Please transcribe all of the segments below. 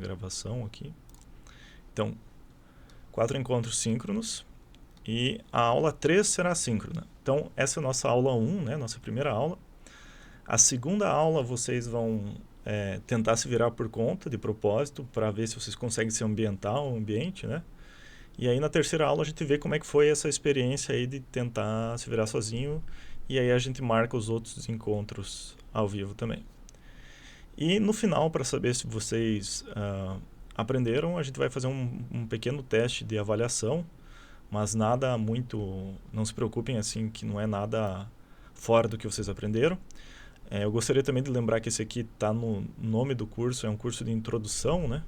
gravação aqui. Então, 4 encontros síncronos e a aula 3 será síncrona. Então, essa é a nossa aula 1, né, nossa primeira aula. A segunda aula vocês vão tentar se virar por conta, de propósito, para ver se vocês conseguem se ambientar ao ambiente, né? E aí na terceira aula a gente vê como é que foi essa experiência aí de tentar se virar sozinho, e aí a gente marca os outros encontros ao vivo também. E no final, para saber se vocês aprenderam, a gente vai fazer um pequeno teste de avaliação, mas nada muito, não se preocupem assim, que não é nada fora do que vocês aprenderam. Eu gostaria também de lembrar que esse aqui está no nome do curso, é um curso de introdução, né?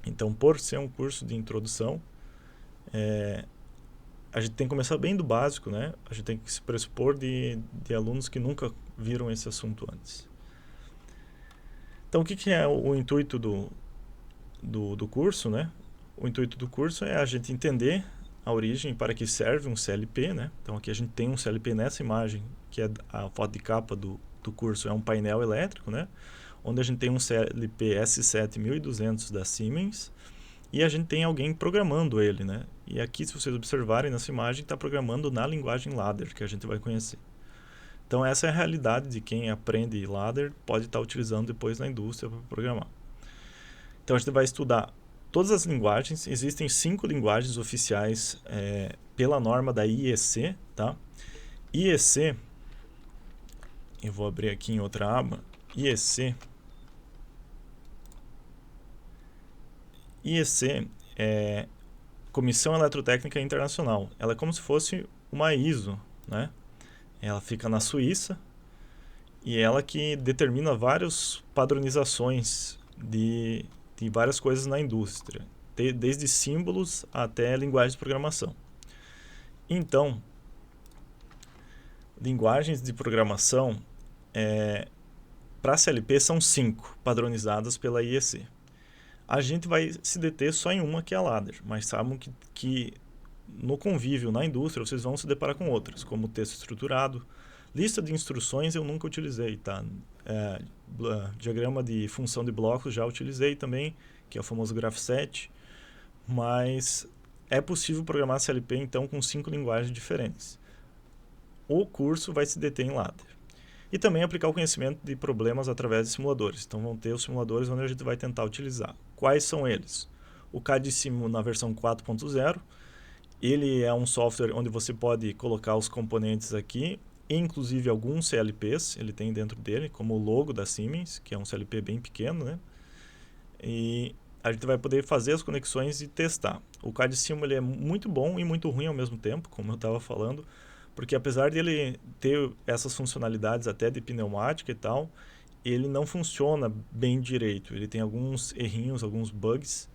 Então, por ser um curso de introdução, a gente tem que começar bem do básico, né? A gente tem que se pressupor de alunos que nunca viram esse assunto antes. Então, o que é o intuito do curso, né? O intuito do curso é a gente entender a origem para que serve um CLP, né? Então, aqui a gente tem um CLP nessa imagem, que é a foto de capa do curso, é um painel elétrico, né? Onde a gente tem um CLP S7200 da Siemens e a gente tem alguém programando ele, né? E aqui, se vocês observarem nessa imagem, está programando na linguagem ladder, que a gente vai conhecer. Então, essa é a realidade de quem aprende ladder, pode estar utilizando depois na indústria para programar. Então, a gente vai estudar todas as linguagens. Existem 5 linguagens oficiais pela norma da IEC, tá? IEC, eu vou abrir aqui em outra aba, IEC é Comissão Eletrotécnica Internacional. Ela é como se fosse uma ISO, né? Ela fica na Suíça e ela que determina várias padronizações de várias coisas na indústria, desde símbolos até linguagens de programação. Então, linguagens de programação para CLP são 5 padronizadas pela IEC. A gente vai se deter só em uma, que é a ladder, mas sabem que no convívio, na indústria, vocês vão se deparar com outras, como texto estruturado. Lista de instruções eu nunca utilizei, tá? Diagrama de função de blocos já utilizei também, que é o famoso graph-set, mas é possível programar CLP então com 5 linguagens diferentes. O curso vai se deter em ladder. E também aplicar o conhecimento de problemas através de simuladores. Então vão ter os simuladores onde a gente vai tentar utilizar. Quais são eles? O CAD Sim na versão 4.0, ele é um software onde você pode colocar os componentes aqui, inclusive alguns CLPs, ele tem dentro dele, como o logo da Siemens, que é um CLP bem pequeno, né? E a gente vai poder fazer as conexões e testar. O CAD Sim ele é muito bom e muito ruim ao mesmo tempo, como eu estava falando, porque apesar de ele ter essas funcionalidades até de pneumática e tal, ele não funciona bem direito. Ele tem alguns errinhos, alguns bugs,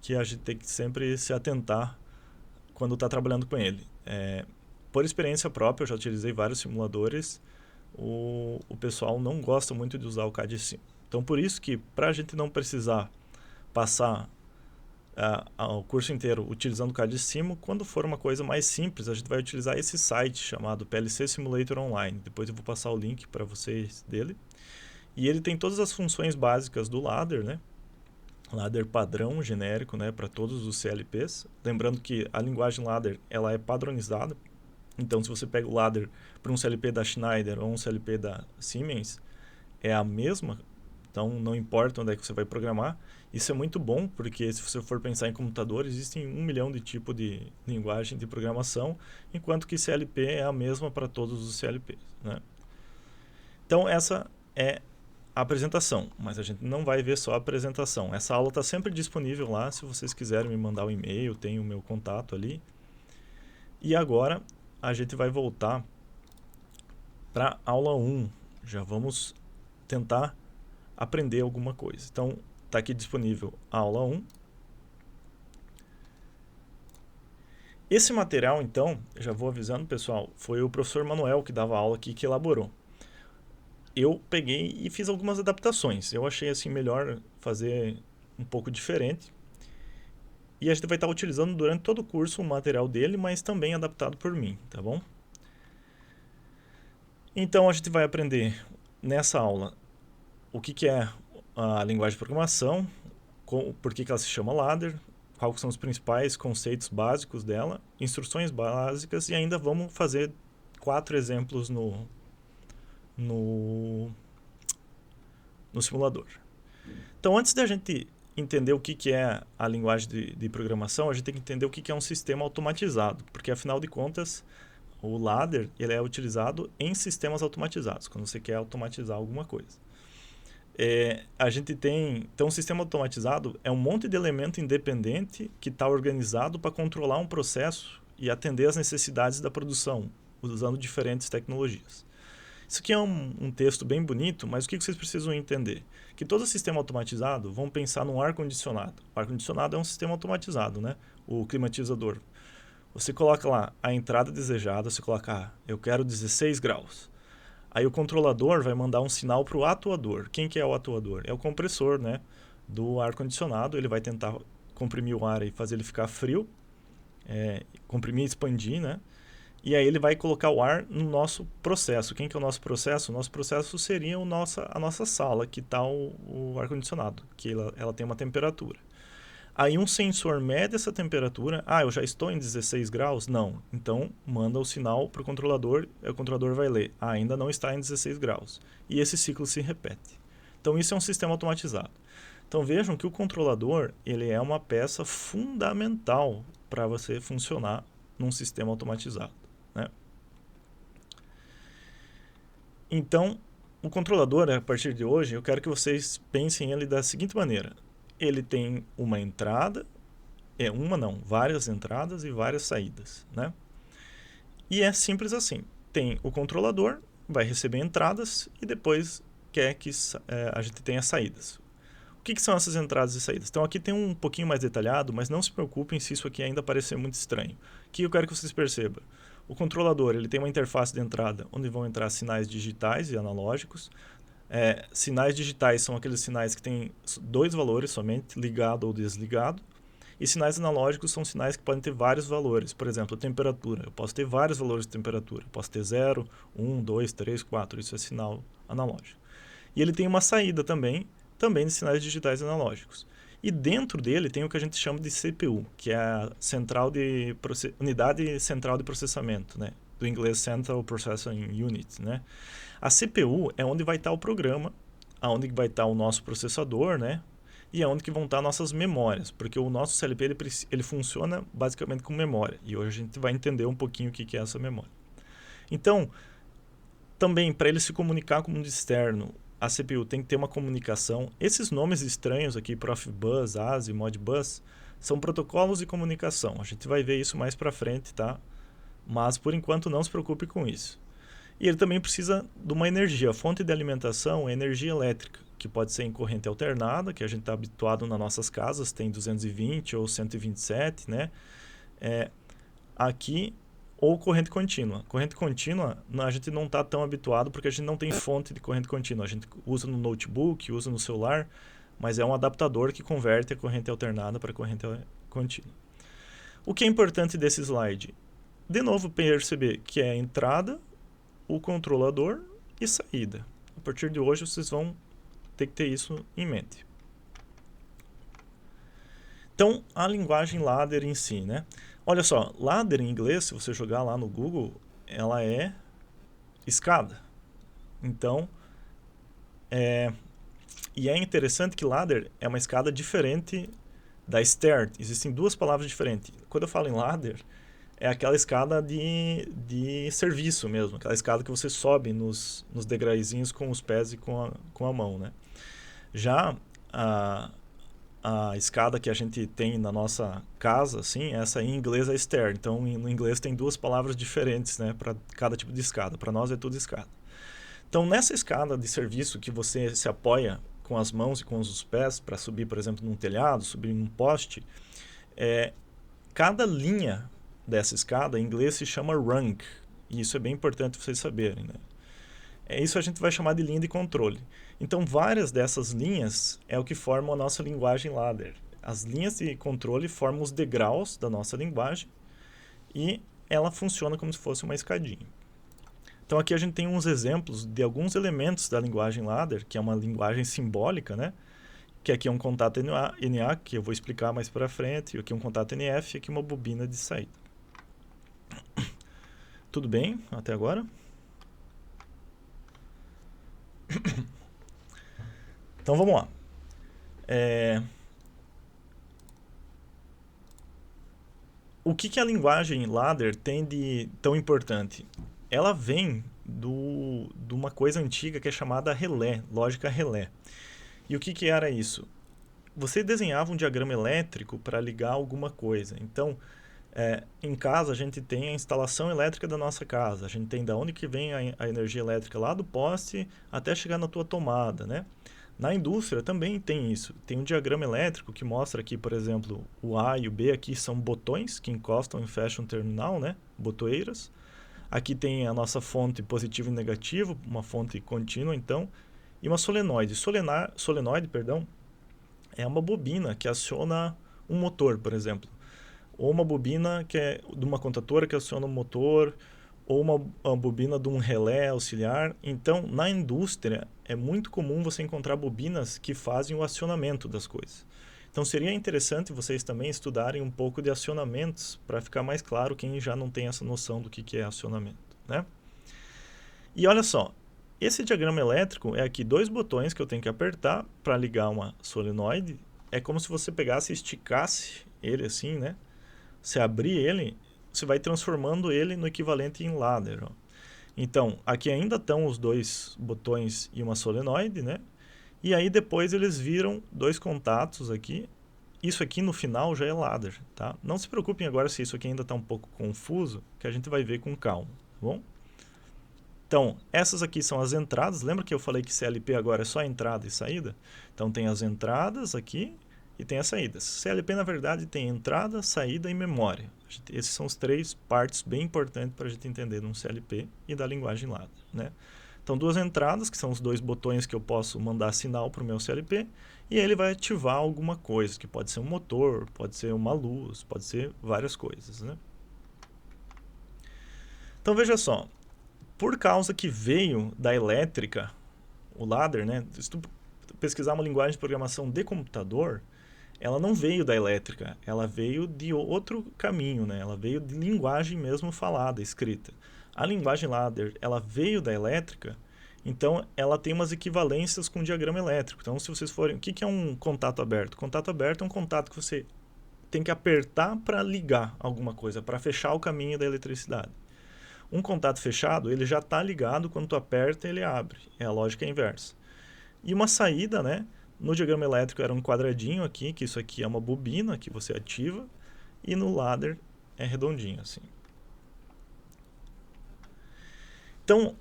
que a gente tem que sempre se atentar quando está trabalhando com ele. Por experiência própria, eu já utilizei vários simuladores, o pessoal não gosta muito de usar o CAD Sim. Então, por isso que, para a gente não precisar passar o curso inteiro utilizando o CAD Sim, quando for uma coisa mais simples, a gente vai utilizar esse site chamado PLC Simulator Online. Depois eu vou passar o link para vocês dele. E ele tem todas as funções básicas do ladder, né? Ladder padrão, genérico, né, para todos os CLPs. Lembrando que a linguagem ladder ela é padronizada. Então, se você pega o ladder para um CLP da Schneider ou um CLP da Siemens, é a mesma. Então, não importa onde é que você vai programar. Isso é muito bom, porque se você for pensar em computador, existem 1 milhão de tipos de linguagem de programação, enquanto que CLP é a mesma para todos os CLPs, né? Então, essa é a apresentação, mas a gente não vai ver só a apresentação. Essa aula está sempre disponível lá, se vocês quiserem me mandar um e-mail, tem o meu contato ali. E agora, a gente vai voltar para a aula 1. Já vamos tentar aprender alguma coisa. Então, está aqui disponível a aula 1. Esse material, então, já vou avisando, pessoal, foi o professor Manuel que dava aula aqui que elaborou. Eu peguei e fiz algumas adaptações. Eu achei assim melhor fazer um pouco diferente. E a gente vai estar utilizando durante todo o curso o material dele, mas também adaptado por mim, tá bom? Então, a gente vai aprender nessa aula o que é a linguagem de programação, por que ela se chama ladder, quais são os principais conceitos básicos dela, instruções básicas, e ainda vamos fazer 4 exemplos no simulador. Então, antes da gente entender o que é a linguagem de programação, a gente tem que entender o que é um sistema automatizado, porque, afinal de contas, o ladder ele é utilizado em sistemas automatizados, quando você quer automatizar alguma coisa. A gente tem... Então, um sistema automatizado é um monte de elemento independente que está organizado para controlar um processo e atender às necessidades da produção, usando diferentes tecnologias. Isso aqui é um texto bem bonito, mas o que vocês precisam entender? Que todo sistema automatizado, vamos pensar num ar-condicionado. O ar-condicionado é um sistema automatizado, né? O climatizador. Você coloca lá a entrada desejada, você coloca, eu quero 16 graus. Aí o controlador vai mandar um sinal para o atuador. Quem que é o atuador? É o compressor, né, do ar-condicionado. Ele vai tentar comprimir o ar e fazer ele ficar frio, comprimir e expandir, né? E aí ele vai colocar o ar no nosso processo. Quem que é o nosso processo? O nosso processo seria a nossa sala, que está o ar-condicionado, que ela tem uma temperatura. Aí um sensor mede essa temperatura. Eu já estou em 16 graus? Não. Então, manda o sinal para o controlador vai ler. Ainda não está em 16 graus. E esse ciclo se repete. Então, isso é um sistema automatizado. Então, vejam que o controlador ele é uma peça fundamental para você funcionar num sistema automatizado, né? Então, o controlador, a partir de hoje, eu quero que vocês pensem ele da seguinte maneira. Ele tem uma entrada, várias entradas e várias saídas, né? E é simples assim. Tem o controlador, vai receber entradas e depois quer que a gente tenha saídas. O que são essas entradas e saídas? Então aqui tem um pouquinho mais detalhado, mas não se preocupem se isso aqui ainda parecer muito estranho. O que eu quero que vocês percebam? O controlador ele tem uma interface de entrada onde vão entrar sinais digitais e analógicos. Sinais digitais são aqueles sinais que têm 2 valores somente, ligado ou desligado. E sinais analógicos são sinais que podem ter vários valores. Por exemplo, a temperatura. Eu posso ter vários valores de temperatura. Eu posso ter 0, 1, 2, 3, 4. Isso é sinal analógico. E ele tem uma saída também de sinais digitais analógicos. E dentro dele tem o que a gente chama de CPU, que é a unidade central de processamento, né? Do inglês Central Processing Unit, né? A CPU é onde vai estar o programa, onde vai estar o nosso processador, né? E é onde que vão estar nossas memórias, porque o nosso CLP ele funciona basicamente com memória. E hoje a gente vai entender um pouquinho o que é essa memória. Então, também para ele se comunicar com o mundo externo, a CPU tem que ter uma comunicação. Esses nomes estranhos aqui, Profibus, ASIC, Modbus, são protocolos de comunicação. A gente vai ver isso mais para frente, tá? Mas por enquanto não se preocupe com isso. E ele também precisa de uma energia. A fonte de alimentação é energia elétrica, que pode ser em corrente alternada, que a gente está habituado nas nossas casas, tem 220 ou 127, né? Aqui, ou corrente contínua. Corrente contínua, a gente não está tão habituado, porque a gente não tem fonte de corrente contínua. A gente usa no notebook, usa no celular, mas é um adaptador que converte a corrente alternada para corrente contínua. O que é importante desse slide? De novo, perceber que é a entrada, o controlador e saída. A partir de hoje, vocês vão ter que ter isso em mente. Então, a linguagem ladder em si, né? Olha só, ladder em inglês, se você jogar lá no Google, ela é escada. Então, e é interessante que ladder é uma escada diferente da stair. Existem 2 palavras diferentes. Quando eu falo em ladder, é aquela escada de serviço mesmo, aquela escada que você sobe nos degraizinhos com os pés e com a mão, né? Já a escada que a gente tem na nossa casa, assim, essa em inglês é stair. Então, no inglês tem 2 palavras diferentes, né, para cada tipo de escada. Para nós é tudo escada. Então, nessa escada de serviço que você se apoia com as mãos e com os pés para subir, por exemplo, num telhado, subir num poste, cada linha dessa escada, em inglês se chama rung, e isso é bem importante vocês saberem, né? Isso a gente vai chamar de linha de controle. Então, várias dessas linhas é o que formam a nossa linguagem ladder. As linhas de controle formam os degraus da nossa linguagem e ela funciona como se fosse uma escadinha. Então, aqui a gente tem uns exemplos de alguns elementos da linguagem ladder, que é uma linguagem simbólica, né? que aqui é um contato NA, que eu vou explicar mais para frente, e aqui é um contato NF, e aqui uma bobina de saída. Tudo bem até agora? Então vamos lá. O que a linguagem ladder tem de tão importante? Ela vem de uma coisa antiga que é chamada relé, lógica relé. E o que era isso? Você desenhava um diagrama elétrico para ligar alguma coisa. Então, em casa, a gente tem a instalação elétrica da nossa casa. A gente tem da onde que vem a energia elétrica lá do poste até chegar na tua tomada, né? Na indústria também tem isso. Tem um diagrama elétrico que mostra aqui, por exemplo, o A e o B aqui são botões que encostam e fecham o terminal, né? Botoeiras. Aqui tem a nossa fonte positivo e negativo, uma fonte contínua, então, e uma solenoide. Solenoide, perdão, é uma bobina que aciona um motor, por exemplo. Ou uma bobina que é de uma contatora que aciona um motor, ou uma bobina de um relé auxiliar. Então, na indústria, é muito comum você encontrar bobinas que fazem o acionamento das coisas. Então, seria interessante vocês também estudarem um pouco de acionamentos para ficar mais claro quem já não tem essa noção do que é acionamento, né? E olha só, esse diagrama elétrico é aqui 2 botões que eu tenho que apertar para ligar uma solenoide. É como se você pegasse e esticasse ele assim, né? Você abrir ele, você vai transformando ele no equivalente em ladder. Ó. Então, aqui ainda estão os 2 botões e uma solenoide, né? E aí depois eles viram 2 contatos aqui. Isso aqui no final já é ladder, tá? Não se preocupem agora se isso aqui ainda está um pouco confuso, que a gente vai ver com calma, tá bom? Então, essas aqui são as entradas. Lembra que eu falei que CLP agora é só entrada e saída? Então, tem as entradas aqui e tem as saídas. CLP, na verdade, tem entrada, saída e memória. Esses são os 3 partes bem importantes para a gente entender de um CLP e da linguagem ladder, né? Então, 2 entradas, que são os 2 botões que eu posso mandar sinal para o meu CLP, e ele vai ativar alguma coisa, que pode ser um motor, pode ser uma luz, pode ser várias coisas, né? Então, veja só, por causa que veio da elétrica, o ladder, né? Se tu pesquisar uma linguagem de programação de computador, ela não veio da elétrica, ela veio de outro caminho, né? Ela veio de linguagem mesmo falada, escrita. A linguagem ladder, ela veio da elétrica, então ela tem umas equivalências com o diagrama elétrico. Então, se vocês forem... O que é um contato aberto? Contato aberto é um contato que você tem que apertar para ligar alguma coisa, para fechar o caminho da eletricidade. Um contato fechado, ele já está ligado, quando tu aperta, ele abre. É a lógica inversa. E uma saída, né? No diagrama elétrico era um quadradinho aqui, que isso aqui é uma bobina que você ativa, e no ladder é redondinho assim. Então,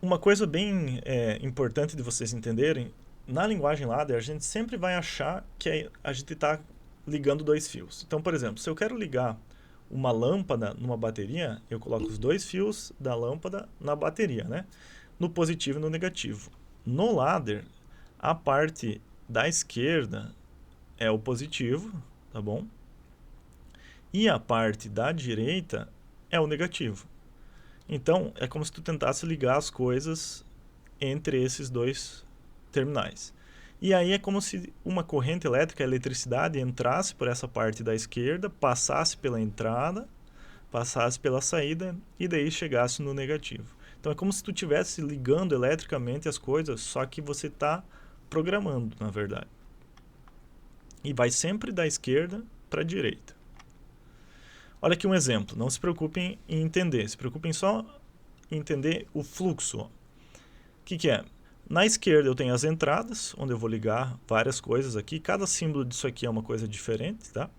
uma coisa bem importante de vocês entenderem, na linguagem ladder a gente sempre vai achar que a gente está ligando 2 fios. Então, por exemplo, se eu quero ligar uma lâmpada numa bateria, eu coloco os 2 fios da lâmpada na bateria, né? No positivo e no negativo. No ladder, a parte da esquerda é o positivo, tá bom? E a parte da direita é o negativo. Então, é como se tu tentasse ligar as coisas entre esses 2 terminais. E aí é como se uma corrente elétrica, a eletricidade, entrasse por essa parte da esquerda, passasse pela entrada, passasse pela saída e daí chegasse no negativo. Então é como se tu estivesse ligando eletricamente as coisas, só que você está programando, na verdade. E vai sempre da esquerda para a direita. Olha aqui um exemplo. Não se preocupem em entender. Se preocupem só em entender o fluxo. O que é? Na esquerda eu tenho as entradas, onde eu vou ligar várias coisas aqui. Cada símbolo disso aqui é uma coisa diferente, tá?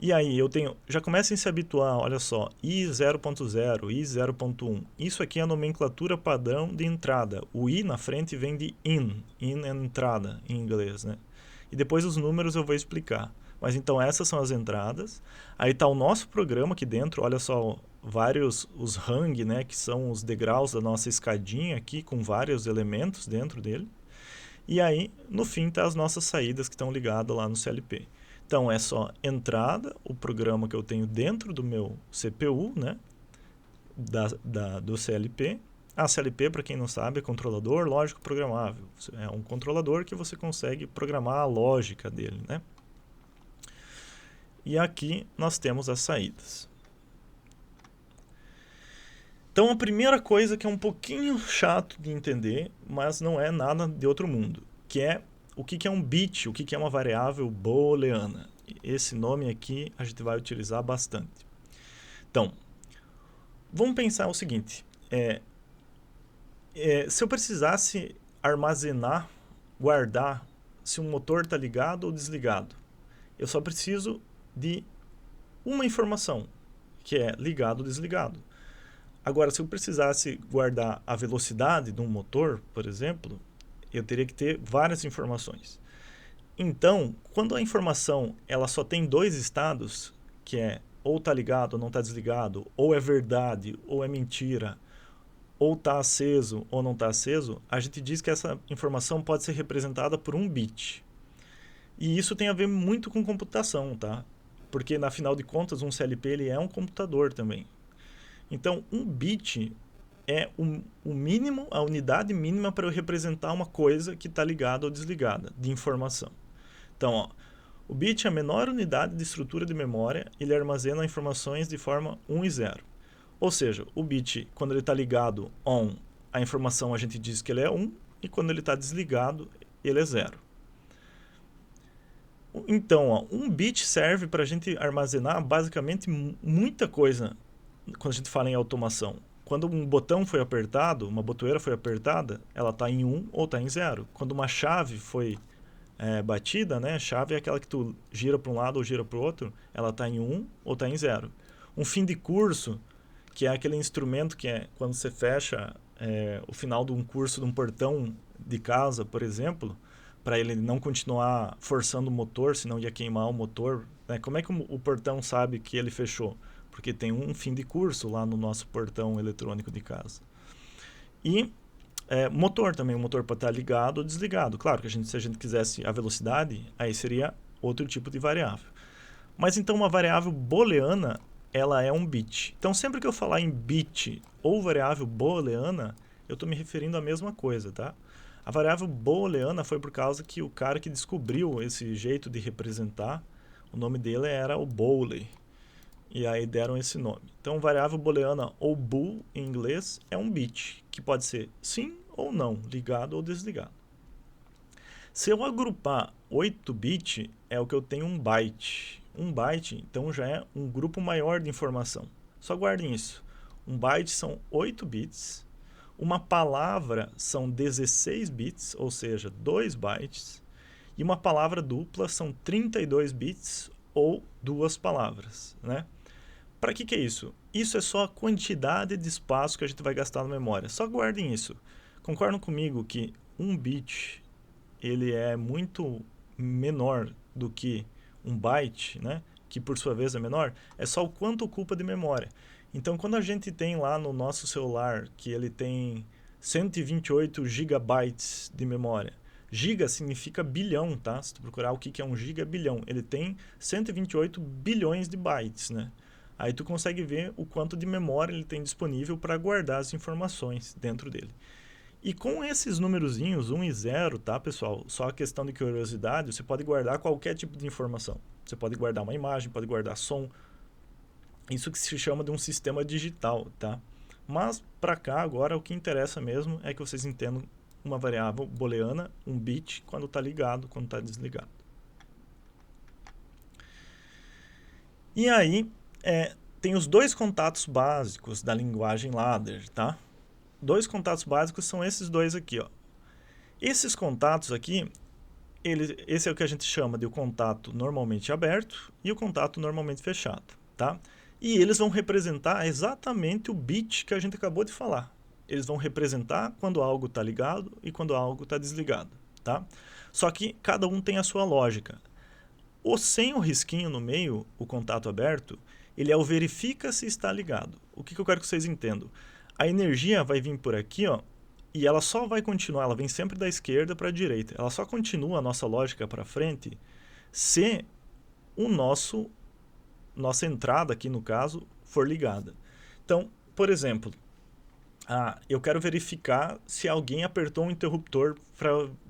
E aí eu tenho... Já comecem a se habituar, olha só. I 0.0, I 0.1. Isso aqui é a nomenclatura padrão de entrada. O I na frente vem de in. In é entrada, em inglês, né? E depois os números eu vou explicar. Mas então essas são as entradas. Aí está o nosso programa aqui dentro, olha só, os hang, né, que são os degraus da nossa escadinha aqui, com vários elementos dentro dele. E aí, no fim, tá as nossas saídas que estão ligadas lá no CLP. Então, é só entrada, o programa que eu tenho dentro do meu CPU, né, do CLP, A CLP, para quem não sabe, é controlador lógico programável. É um controlador que você consegue programar a lógica dele, né? E aqui nós temos as saídas. Então a primeira coisa que é um pouquinho chato de entender, mas não é nada de outro mundo, que é o que é um bit, o que é uma variável booleana. Esse nome aqui a gente vai utilizar bastante. Então, vamos pensar o seguinte, se eu precisasse armazenar, guardar se um motor está ligado ou desligado, eu só preciso de uma informação, que é ligado ou desligado. Agora, se eu precisasse guardar a velocidade de um motor, por exemplo, eu teria que ter várias informações. Então, quando a informação ela só tem dois estados, que é ou está ligado ou não está desligado, ou é verdade ou é mentira, ou está aceso ou não está aceso, a gente diz que essa informação pode ser representada por um bit. E isso tem a ver muito com computação, tá? Porque, na final de contas, um CLP ele é um computador também. Então, um bit é o mínimo, a unidade mínima para eu representar uma coisa que está ligada ou desligada de informação. Então, ó, o bit é a menor unidade de estrutura de memória, ele armazena informações de forma 1 e 0. Ou seja, o bit, quando ele está ligado on, a informação a gente diz que ele é 1, e quando ele está desligado, ele é 0. Então, ó, um bit serve para a gente armazenar basicamente muita coisa quando a gente fala em automação. Quando um botão foi apertado, uma botoeira foi apertada, ela está em 1 ou está em 0. Quando uma chave foi batida, né? A chave é aquela que tu gira para um lado ou gira para o outro, ela está em 1 ou está em 0. Um fim de curso, que é aquele instrumento que é quando você fecha o final de um curso de um portão de casa, por exemplo, para ele não continuar forçando o motor, senão ia queimar o motor. Né? Como é que o portão sabe que ele fechou? Porque tem um fim de curso lá no nosso portão eletrônico de casa. E motor também, o motor pode estar ligado ou desligado. Claro que se a gente quisesse a velocidade, aí seria outro tipo de variável. Mas então uma variável booleana, ela é um bit. Então sempre que eu falar em bit ou variável booleana, eu estou me referindo à mesma coisa, tá? A variável booleana foi por causa que o cara que descobriu esse jeito de representar, o nome dele era o Boolean. E aí deram esse nome. Então, variável booleana ou bool em inglês é um bit, que pode ser sim ou não, ligado ou desligado. Se eu agrupar 8 bits, é o que eu tenho um byte. Um byte, então, já é um grupo maior de informação. Só guardem isso. Um byte são 8 bits. Uma palavra são 16 bits, ou seja, 2 bytes. E uma palavra dupla são 32 bits ou 2 palavras, né? Para que é isso? Isso é só a quantidade de espaço que a gente vai gastar na memória. Só guardem isso. Concordam comigo que um bit ele é muito menor do que um byte, né? Que por sua vez é menor? É só o quanto ocupa de memória. Então, quando a gente tem lá no nosso celular que ele tem 128 gigabytes de memória, giga significa bilhão, tá? Se tu procurar o que é um giga, é bilhão. Ele tem 128 bilhões de bytes, né? Aí tu consegue ver o quanto de memória ele tem disponível para guardar as informações dentro dele. E com esses númerozinhos, 1 e 0, tá, pessoal? Só a questão de curiosidade, você pode guardar qualquer tipo de informação. Você pode guardar uma imagem, pode guardar som. Isso que se chama de um sistema digital, tá? Mas para cá agora o que interessa mesmo é que vocês entendam uma variável booleana, um bit, quando está ligado, quando está desligado. E aí, tem os dois contatos básicos da linguagem ladder, tá? Dois contatos básicos são esses dois aqui, ó. Esses contatos aqui, esse é o que a gente chama de o contato normalmente aberto e o contato normalmente fechado, tá? E eles vão representar exatamente o bit que a gente acabou de falar. Eles vão representar quando algo está ligado e quando algo está desligado, tá? Só que cada um tem a sua lógica. O sem o risquinho no meio, o contato aberto, ele é o verifica se está ligado. O que eu quero que vocês entendam? A energia vai vir por aqui, ó, e ela só vai continuar, ela vem sempre da esquerda para a direita. Ela só continua a nossa lógica para frente se nossa entrada aqui, no caso, for ligada. Então, por exemplo, eu quero verificar se alguém apertou um interruptor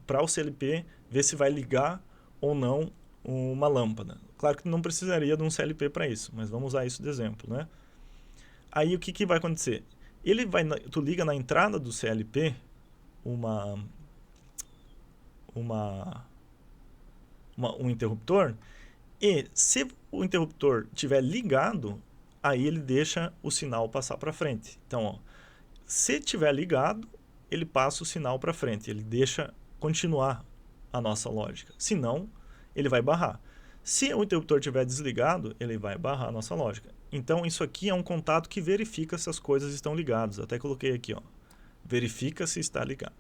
para o CLP ver se vai ligar ou não uma lâmpada. Claro que não precisaria de um CLP para isso, mas vamos usar isso de exemplo, né? Aí o que vai acontecer? Tu liga na entrada do CLP uma, um interruptor, e se o interruptor estiver ligado, aí ele deixa o sinal passar para frente. Então, ó, se estiver ligado, ele passa o sinal para frente, ele deixa continuar a nossa lógica. Se não, ele vai barrar. Se o interruptor estiver desligado, ele vai barrar a nossa lógica. Então, isso aqui é um contato que verifica se as coisas estão ligadas. Até coloquei aqui, ó, verifica se está ligado.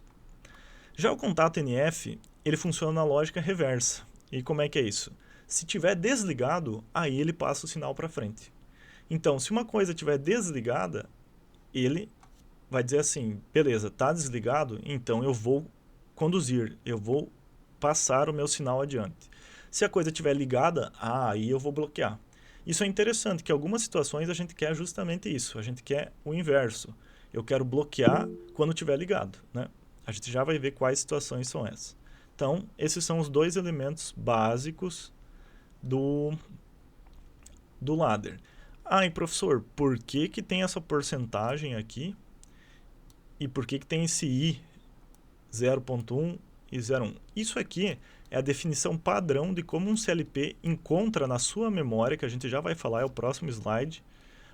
Já o contato NF, ele funciona na lógica reversa. E como é que é isso? Se tiver desligado, aí ele passa o sinal para frente. Então, se uma coisa estiver desligada, ele vai dizer assim, beleza, está desligado, então eu vou conduzir, eu vou passar o meu sinal adiante. Se a coisa estiver ligada, aí eu vou bloquear. Isso é interessante, que em algumas situações a gente quer justamente isso, a gente quer o inverso. Eu quero bloquear quando estiver ligado, né? A gente já vai ver quais situações são essas. Então, esses são os dois elementos básicos do ladder. E professor, por que tem essa porcentagem aqui? E por que tem esse I 0.1 e 0.1? Isso aqui é a definição padrão de como um CLP encontra na sua memória, que a gente já vai falar, é o próximo slide,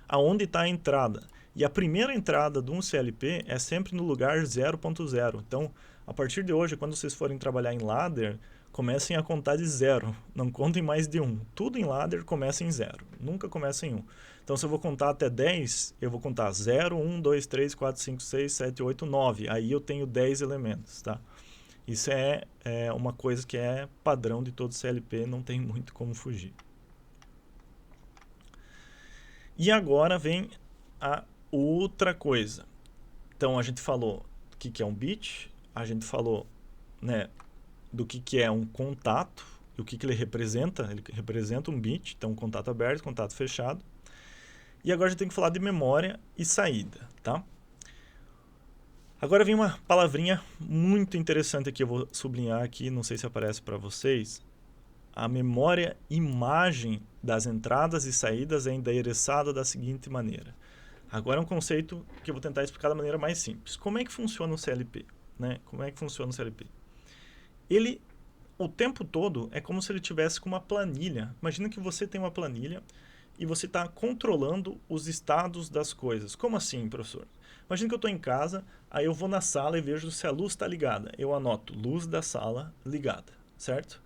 aonde está a entrada. E a primeira entrada de um CLP é sempre no lugar 0.0. Então, a partir de hoje, quando vocês forem trabalhar em ladder, comecem a contar de 0. Não contem mais de 1. Tudo em ladder começa em 0. Nunca começa em 1. Então, se eu vou contar até 10, eu vou contar 0, 1, 2, 3, 4, 5, 6, 7, 8, 9. Aí eu tenho 10 elementos, tá? Isso é uma coisa que é padrão de todo CLP, não tem muito como fugir. E agora vem a outra coisa. Então, a gente falou o que é um bit, a gente falou, né, do que é um contato, e o que ele representa. Ele representa um bit, então um contato aberto, contato fechado. E agora a gente tem que falar de memória e saída, tá? Agora vem uma palavrinha muito interessante aqui, eu vou sublinhar aqui, não sei se aparece para vocês. A memória imagem das entradas e saídas é endereçada da seguinte maneira. Agora é um conceito que eu vou tentar explicar da maneira mais simples. Como é que funciona o CLP? Né? Como é que funciona o CLP? Ele, o tempo todo, é como se ele tivesse com uma planilha. Imagina que você tem uma planilha e você está controlando os estados das coisas. Como assim, professor? Imagina que eu estou em casa, aí eu vou na sala e vejo se a luz está ligada. Eu anoto luz da sala ligada, certo?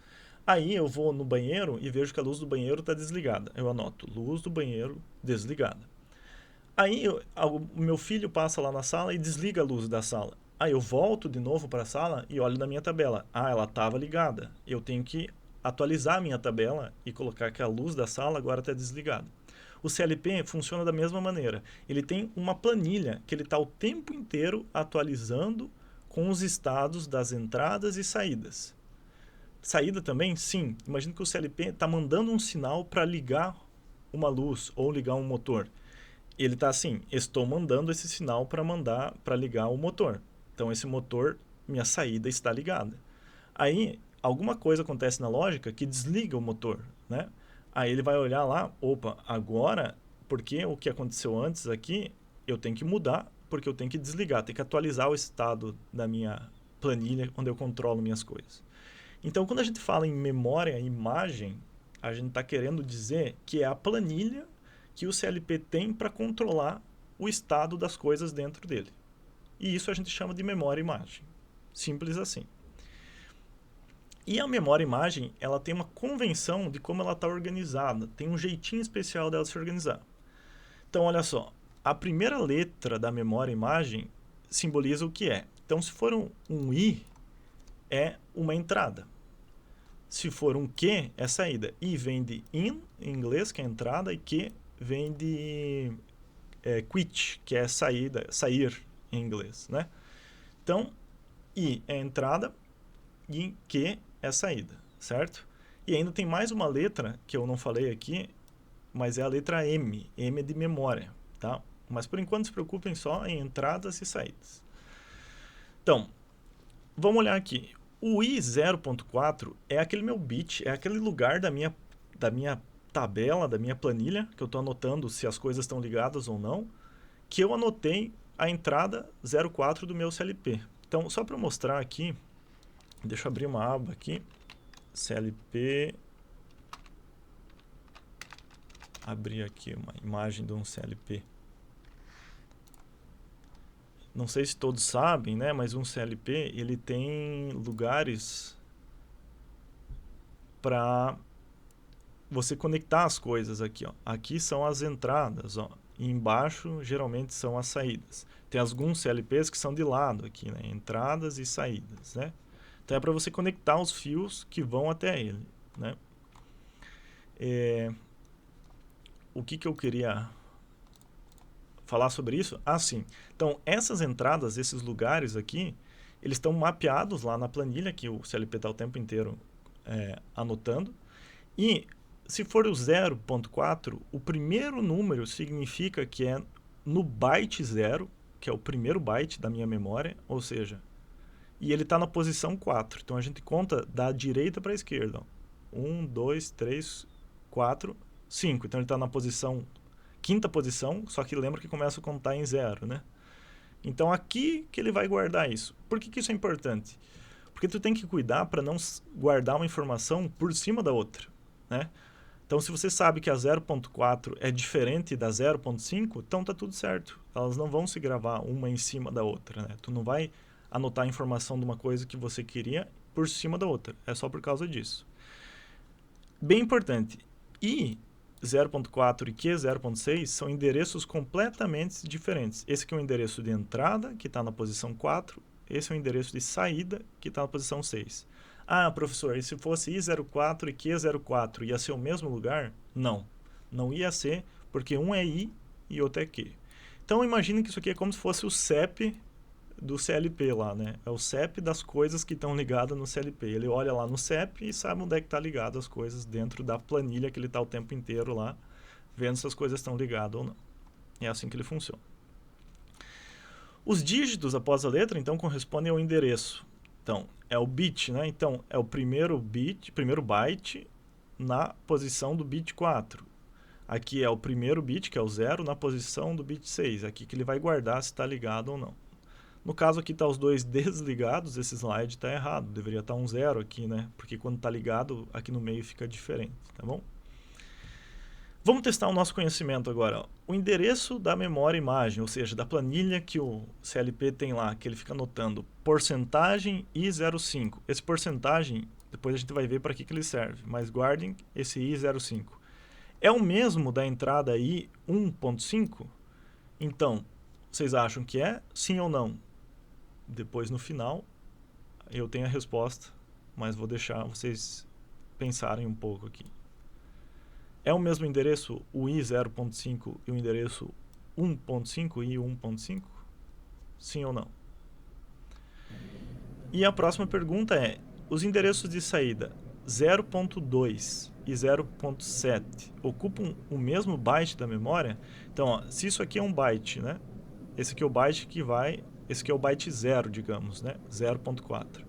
Aí eu vou no banheiro e vejo que a luz do banheiro está desligada. Eu anoto luz do banheiro desligada. Aí o meu filho passa lá na sala e desliga a luz da sala. Aí eu volto de novo para a sala e olho na minha tabela. Ela estava ligada. Eu tenho que atualizar a minha tabela e colocar que a luz da sala agora está desligada. O CLP funciona da mesma maneira. Ele tem uma planilha que ele está o tempo inteiro atualizando com os estados das entradas e saídas. Saída também? Sim. Imagina que o CLP está mandando um sinal para ligar uma luz ou ligar um motor. Ele está assim, estou mandando esse sinal para ligar o motor. Então esse motor, minha saída está ligada. Aí alguma coisa acontece na lógica que desliga o motor, né? Aí ele vai olhar lá, opa, agora, porque o que aconteceu antes aqui, eu tenho que mudar, porque eu tenho que desligar, tenho que atualizar o estado da minha planilha onde eu controlo minhas coisas. Então, quando a gente fala em memória e imagem, a gente está querendo dizer que é a planilha que o CLP tem para controlar o estado das coisas dentro dele. E isso a gente chama de memória e imagem. Simples assim. E a memória e imagem, ela tem uma convenção de como ela está organizada. Tem um jeitinho especial dela se organizar. Então, olha só. A primeira letra da memória e imagem simboliza o que é. Então, se for um I, é uma entrada. Se for um Q, é saída. I vem de in, em inglês, que é entrada, e Q vem de quit, que é saída, sair em inglês, né? Então, I é entrada e Q é saída, certo? E ainda tem mais uma letra que eu não falei aqui, mas é a letra M. M é de memória, tá? Mas por enquanto se preocupem só em entradas e saídas. Então, vamos olhar aqui. O I0.4 é aquele meu bit, é aquele lugar da minha tabela, da minha planilha, que eu estou anotando se as coisas estão ligadas ou não, que eu anotei a entrada 04 do meu CLP. Então, só para mostrar aqui, deixa eu abrir uma aba aqui, CLP, abrir aqui uma imagem de um CLP. Não sei se todos sabem, né, mas um CLP, ele tem lugares para você conectar as coisas aqui, ó. Aqui são as entradas, ó, e embaixo geralmente são as saídas. Tem alguns CLPs que são de lado aqui, né, entradas e saídas, né. Então é para você conectar os fios que vão até ele, né. O que eu queria falar sobre isso? Ah, sim. Então, essas entradas, esses lugares aqui, eles estão mapeados lá na planilha, que o CLP está o tempo inteiro anotando. E, se for o 0.4, o primeiro número significa que é no byte 0, que é o primeiro byte da minha memória, ou seja, e ele está na posição 4. Então, a gente conta da direita para a esquerda. 1, 2, 3, 4, 5. Então, ele está na quinta posição, só que lembra que começa a contar em 0, né? Então, aqui que ele vai guardar isso. Por que isso é importante? Porque tu tem que cuidar para não guardar uma informação por cima da outra, né? Então, se você sabe que a 0.4 é diferente da 0.5, então tá tudo certo. Elas não vão se gravar uma em cima da outra, né? Tu não vai anotar a informação de uma coisa que você queria por cima da outra. É só por causa disso. Bem importante. E 0.4 e Q0.6 são endereços completamente diferentes. Esse aqui é o endereço de entrada, que está na posição 4. Esse é o endereço de saída, que está na posição 6. Ah, professor, e se fosse I04 e Q04, ia ser o mesmo lugar? Não. Não ia ser, porque um é I e outro é Q. Então, imagine que isso aqui é como se fosse o CEP do CLP lá, né? É o CEP das coisas que estão ligadas no CLP. Ele olha lá no CEP e sabe onde é que está ligado as coisas dentro da planilha que ele está o tempo inteiro lá, vendo se as coisas estão ligadas ou não. É assim que ele funciona. Os dígitos após a letra, então, correspondem ao endereço. Então, é o bit, né? Então, é o primeiro byte na posição do bit 4. Aqui é o primeiro bit, que é o 0, na posição do bit 6. Aqui que ele vai guardar se está ligado ou não. No caso aqui está os dois desligados, esse slide está errado. Deveria estar um 0 aqui, né? Porque quando está ligado, aqui no meio fica diferente, tá bom? Vamos testar o nosso conhecimento agora. O endereço da memória imagem, ou seja, da planilha que o CLP tem lá, que ele fica anotando porcentagem I05. Esse porcentagem, depois a gente vai ver para que ele serve, mas guardem esse I05. É o mesmo da entrada I1.5? Então, vocês acham que é? Sim ou não? Depois, no final, eu tenho a resposta, mas vou deixar vocês pensarem um pouco aqui. É o mesmo endereço, o I0.5 e o endereço 1.5, I1.5? Sim ou não? E a próxima pergunta é, os endereços de saída 0.2 e 0.7 ocupam o mesmo byte da memória? Então, ó, se isso aqui é um byte, né? Esse aqui é o byte que vai... Esse aqui é o byte 0, digamos, né? 0.4.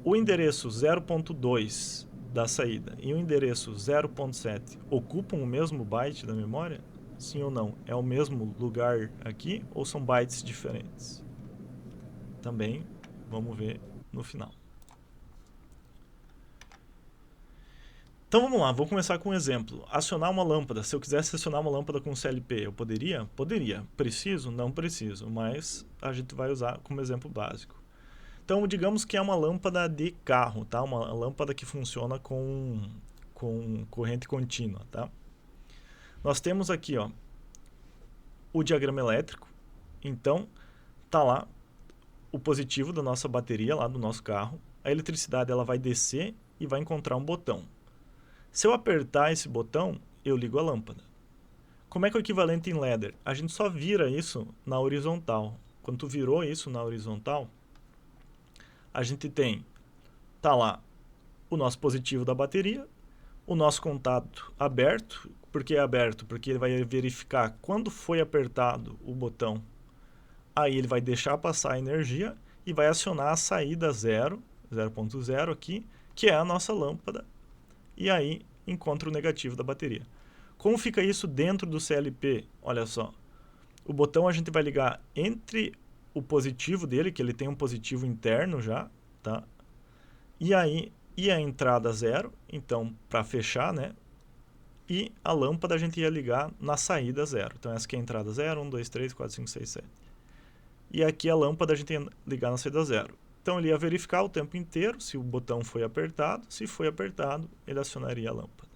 O endereço 0.2 da saída e o endereço 0.7 ocupam o mesmo byte da memória? Sim ou não? É o mesmo lugar aqui ou são bytes diferentes? Também vamos ver no final. Então vamos lá, vou começar com um exemplo. Acionar uma lâmpada. Se eu quisesse acionar uma lâmpada com CLP, eu poderia? Poderia. Preciso? Não preciso, mas a gente vai usar como exemplo básico. Então, digamos que é uma lâmpada de carro, tá? Uma lâmpada que funciona com corrente contínua, tá? Nós temos aqui, ó, o diagrama elétrico. Então, tá lá o positivo da nossa bateria, lá do nosso carro. A eletricidade ela vai descer e vai encontrar um botão. Se eu apertar esse botão, eu ligo a lâmpada. Como é que é o equivalente em ladder? A gente só vira isso na horizontal. Quando tu virou isso na horizontal, a gente tem, tá lá, o nosso positivo da bateria, o nosso contato aberto. Por que aberto? Porque ele vai verificar quando foi apertado o botão. Aí ele vai deixar passar a energia e vai acionar a saída 0.0 aqui, que é a nossa lâmpada. E aí encontra o negativo da bateria. Como fica isso dentro do CLP? Olha só. O botão a gente vai ligar entre o positivo dele, que ele tem um positivo interno já, tá? E aí, a entrada 0, então, para fechar, né? E a lâmpada a gente ia ligar na saída 0. Então, essa aqui é a entrada 0, 1, 2, 3, 4, 5, 6, 7. E aqui a lâmpada a gente ia ligar na saída 0. Então, ele ia verificar o tempo inteiro se o botão foi apertado. Se foi apertado, ele acionaria a lâmpada.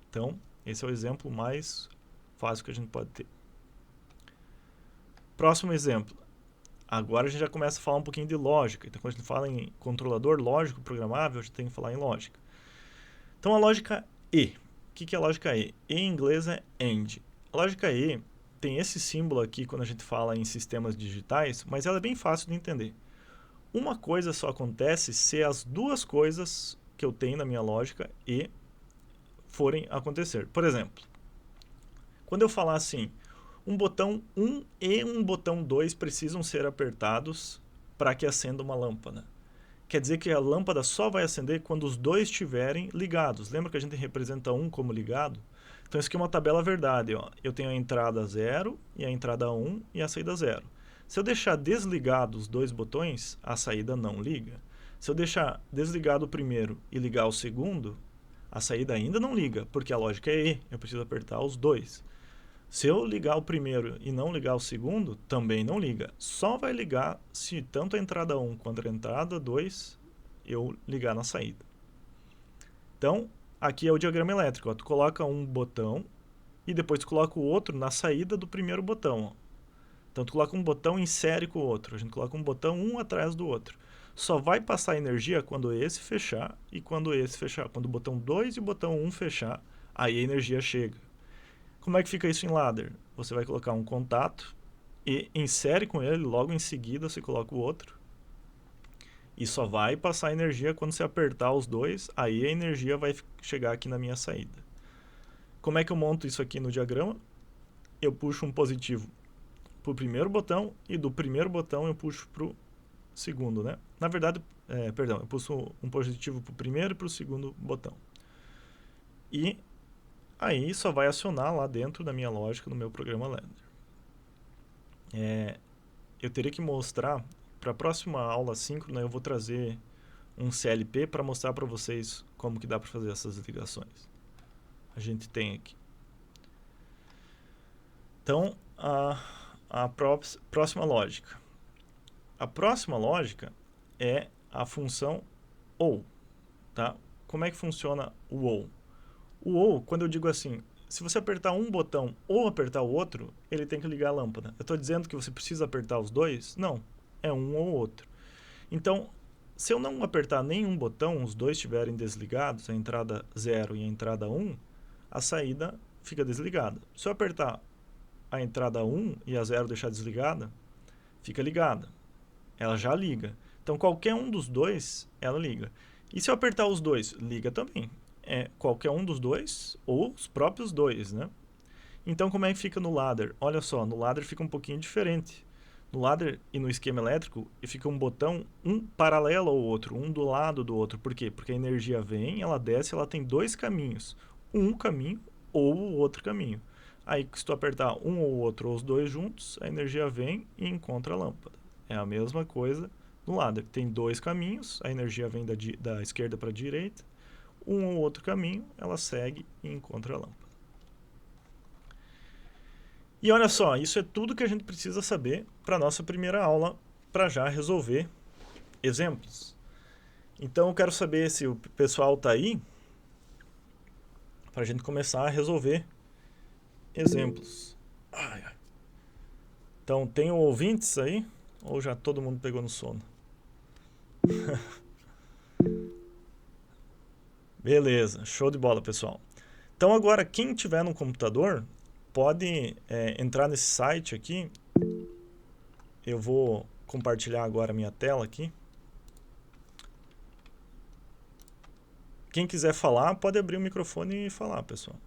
Então, esse é o exemplo mais fácil que a gente pode ter. Próximo exemplo. Agora a gente já começa a falar um pouquinho de lógica. Então, quando a gente fala em controlador lógico programável, a gente tem que falar em lógica. Então, a lógica E. O que é a lógica E? E em inglês é AND. A lógica E tem esse símbolo aqui quando a gente fala em sistemas digitais, mas ela é bem fácil de entender. Uma coisa só acontece se as duas coisas que eu tenho na minha lógica E forem acontecer. Por exemplo, quando eu falar assim, um botão 1 e um botão 2 precisam ser apertados para que acenda uma lâmpada. Quer dizer que a lâmpada só vai acender quando os dois estiverem ligados. Lembra que a gente representa um como ligado? Então isso aqui é uma tabela verdade. Ó. Eu tenho a entrada 0 e a entrada 1 e a saída 0. Se eu deixar desligado os dois botões, a saída não liga. Se eu deixar desligado o primeiro e ligar o segundo, a saída ainda não liga, porque a lógica é E. Eu preciso apertar os dois. Se eu ligar o primeiro e não ligar o segundo, também não liga. Só vai ligar se tanto a entrada 1 quanto a entrada 2 eu ligar na saída. Então, aqui é o diagrama elétrico. Ó. Tu coloca um botão e depois tu coloca o outro na saída do primeiro botão. Ó. Então, tu coloca um botão em série com o outro. A gente coloca um botão um atrás do outro. Só vai passar energia quando esse fechar e quando esse fechar. Quando o botão 2 e o botão 1 fechar, aí a energia chega. Como é que fica isso em ladder? Você vai colocar um contato e insere com ele, logo em seguida você coloca o outro. E só vai passar energia quando você apertar os dois, aí a energia vai chegar aqui na minha saída. Como é que eu monto isso aqui no diagrama? Eu puxo um positivo para o primeiro botão e do primeiro botão eu puxo para o segundo, né? Na verdade, eu puxo um positivo para o primeiro e para o segundo botão. E aí só vai acionar lá dentro da minha lógica, no meu programa ladder. Eu teria que mostrar, para a próxima aula síncrona, eu vou trazer um CLP para mostrar para vocês como que dá para fazer essas ligações. A gente tem aqui. Então, a próxima lógica. A próxima lógica é a função OR. Tá? Como é que funciona o OR? O OR, quando eu digo assim, se você apertar um botão ou apertar o outro, ele tem que ligar a lâmpada. Eu estou dizendo que você precisa apertar os dois? Não, é um ou outro. Então, se eu não apertar nenhum botão, os dois estiverem desligados, a entrada 0 e a entrada 1, a saída fica desligada. Se eu apertar a entrada 1 e a 0 deixar desligada, fica ligada. Ela já liga. Então, qualquer um dos dois, ela liga. E se eu apertar os dois, liga também. Qualquer um dos dois ou os próprios dois, né? Então, como é que fica no ladder? Olha só, no ladder fica um pouquinho diferente. No ladder e no esquema elétrico, fica um botão, um paralelo ao outro, um do lado do outro. Por quê? Porque a energia vem, ela desce, ela tem dois caminhos. Um caminho ou o outro caminho. Aí, se tu apertar um ou outro ou os dois juntos, a energia vem e encontra a lâmpada. É a mesma coisa no ladder. Tem dois caminhos, a energia vem da esquerda para a direita. Um ou outro caminho, ela segue e encontra a lâmpada. E olha só, isso é tudo que a gente precisa saber para a nossa primeira aula, para já resolver exemplos. Então eu quero saber se o pessoal está aí, para a gente começar a resolver exemplos. Então, tem ouvintes aí? Ou já todo mundo pegou no sono? Beleza, show de bola, pessoal. Então agora, quem tiver no computador, pode entrar nesse site aqui. Eu vou compartilhar agora a minha tela aqui. Quem quiser falar, pode abrir o microfone e falar, pessoal.